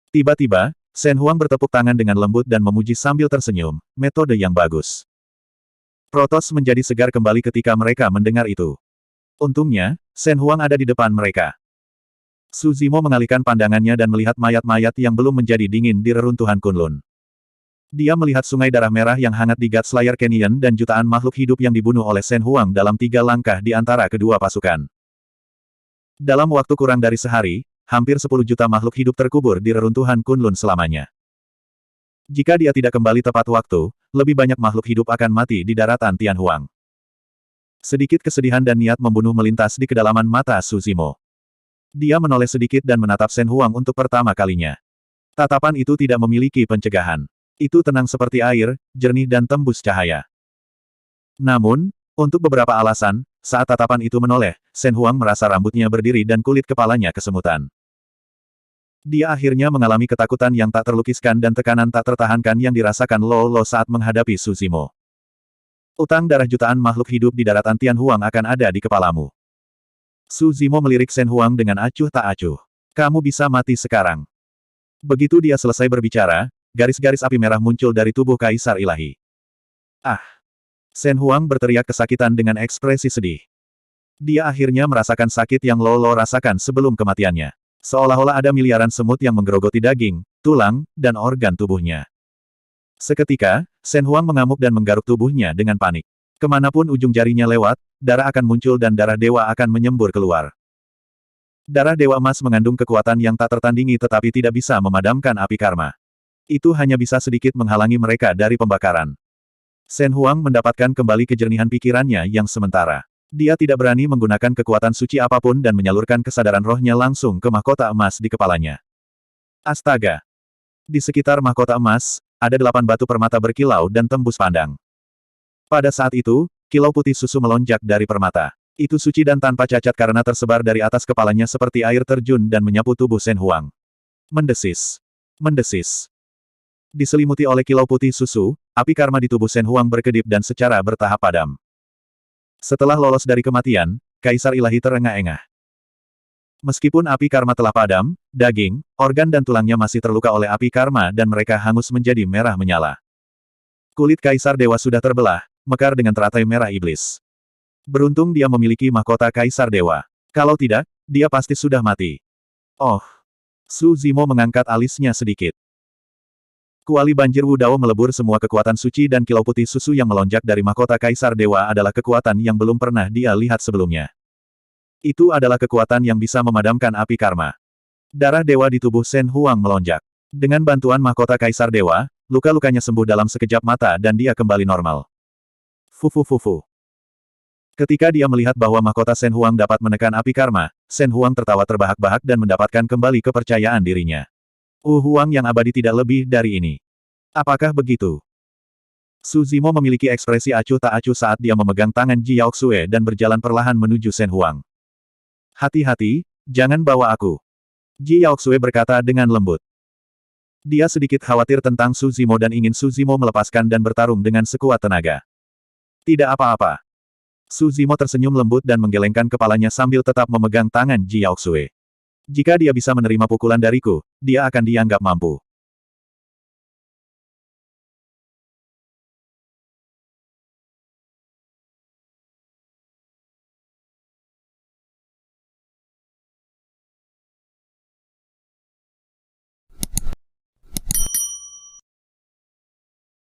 Speaker 1: Tiba-tiba, Shen Huang bertepuk tangan dengan lembut dan memuji sambil tersenyum, metode yang bagus. Protos menjadi segar kembali ketika mereka mendengar itu. Untungnya, Shen Huang ada di depan mereka. Su Zimo mengalihkan pandangannya dan melihat mayat-mayat yang belum menjadi dingin di reruntuhan Kunlun. Dia melihat sungai darah merah yang hangat di God Slayer Canyon dan jutaan makhluk hidup yang dibunuh oleh Shen Huang dalam 3 langkah di antara kedua pasukan. Dalam waktu kurang dari sehari, hampir 10 juta makhluk hidup terkubur di reruntuhan Kunlun selamanya. Jika dia tidak kembali tepat waktu, lebih banyak makhluk hidup akan mati di daratan Tianhuang. Sedikit kesedihan dan niat membunuh melintas di kedalaman mata Su Zimo. Dia menoleh sedikit dan menatap Shen Huang untuk pertama kalinya. Tatapan itu tidak memiliki pencegahan. Itu tenang seperti air, jernih dan tembus cahaya. Namun, untuk beberapa alasan, saat tatapan itu menoleh, Shen Huang merasa rambutnya berdiri dan kulit kepalanya kesemutan. Dia akhirnya mengalami ketakutan yang tak terlukiskan dan tekanan tak tertahankan yang dirasakan Lo Lo saat menghadapi Su Zimo. Utang darah jutaan makhluk hidup di daratan Tianhuang akan ada di kepalamu. Su Zimo melirik Shen Huang dengan acuh tak acuh. Kamu bisa mati sekarang. Begitu dia selesai berbicara, garis-garis api merah muncul dari tubuh Kaisar Ilahi. Ah! Shen Huang berteriak kesakitan dengan ekspresi sedih. Dia akhirnya merasakan sakit yang Lo Lo rasakan sebelum kematiannya. Seolah-olah ada miliaran semut yang menggerogoti daging, tulang, dan organ tubuhnya. Seketika, Shen Huang mengamuk dan menggaruk tubuhnya dengan panik. Kemanapun ujung jarinya lewat, darah akan muncul dan darah dewa akan menyembur keluar. Darah dewa emas mengandung kekuatan yang tak tertandingi tetapi tidak bisa memadamkan api karma. Itu hanya bisa sedikit menghalangi mereka dari pembakaran. Shen Huang mendapatkan kembali kejernihan pikirannya yang sementara. Dia tidak berani menggunakan kekuatan suci apapun dan menyalurkan kesadaran rohnya langsung ke mahkota emas di kepalanya. Astaga! Di sekitar mahkota emas, ada 8 batu permata berkilau dan tembus pandang. Pada saat itu, kilau putih susu melonjak dari permata. Itu suci dan tanpa cacat karena tersebar dari atas kepalanya seperti air terjun dan menyapu tubuh Shen Huang. Mendesis. Mendesis. Diselimuti oleh kilau putih susu, api karma di tubuh Shen Huang berkedip dan secara bertahap padam. Setelah lolos dari kematian, Kaisar Ilahi terengah-engah. Meskipun api karma telah padam, daging, organ dan tulangnya masih terluka oleh api karma dan mereka hangus menjadi merah menyala. Kulit Kaisar Dewa sudah terbelah, mekar dengan teratai merah iblis. Beruntung dia memiliki mahkota Kaisar Dewa. Kalau tidak, dia pasti sudah mati. Oh! Su Zimo mengangkat alisnya sedikit. Kuali banjir Wu Dao melebur semua kekuatan suci dan kilau putih susu yang melonjak dari mahkota Kaisar Dewa adalah kekuatan yang belum pernah dia lihat sebelumnya. Itu adalah kekuatan yang bisa memadamkan api karma. Darah dewa di tubuh Shen Huang melonjak. Dengan bantuan mahkota Kaisar Dewa, luka-lukanya sembuh dalam sekejap mata dan dia kembali normal. Fufu. Ketika dia melihat bahwa mahkota Shen Huang dapat menekan api karma, Shen Huang tertawa terbahak-bahak dan mendapatkan kembali kepercayaan dirinya. Huang yang abadi tidak lebih dari ini. Apakah begitu? Su Zimo memiliki ekspresi acuh tak acuh saat dia memegang tangan Ji Yaoxue dan berjalan perlahan menuju Shen Huang. Hati-hati, jangan bawa aku. Ji Yaoxue berkata dengan lembut. Dia sedikit khawatir tentang Su Zimo dan ingin Su Zimo melepaskan dan bertarung dengan sekuat tenaga. Tidak apa-apa. Su Zimo tersenyum lembut dan menggelengkan kepalanya sambil tetap memegang tangan Ji Yaoxue. Jika dia bisa menerima pukulan dariku, dia akan dianggap mampu.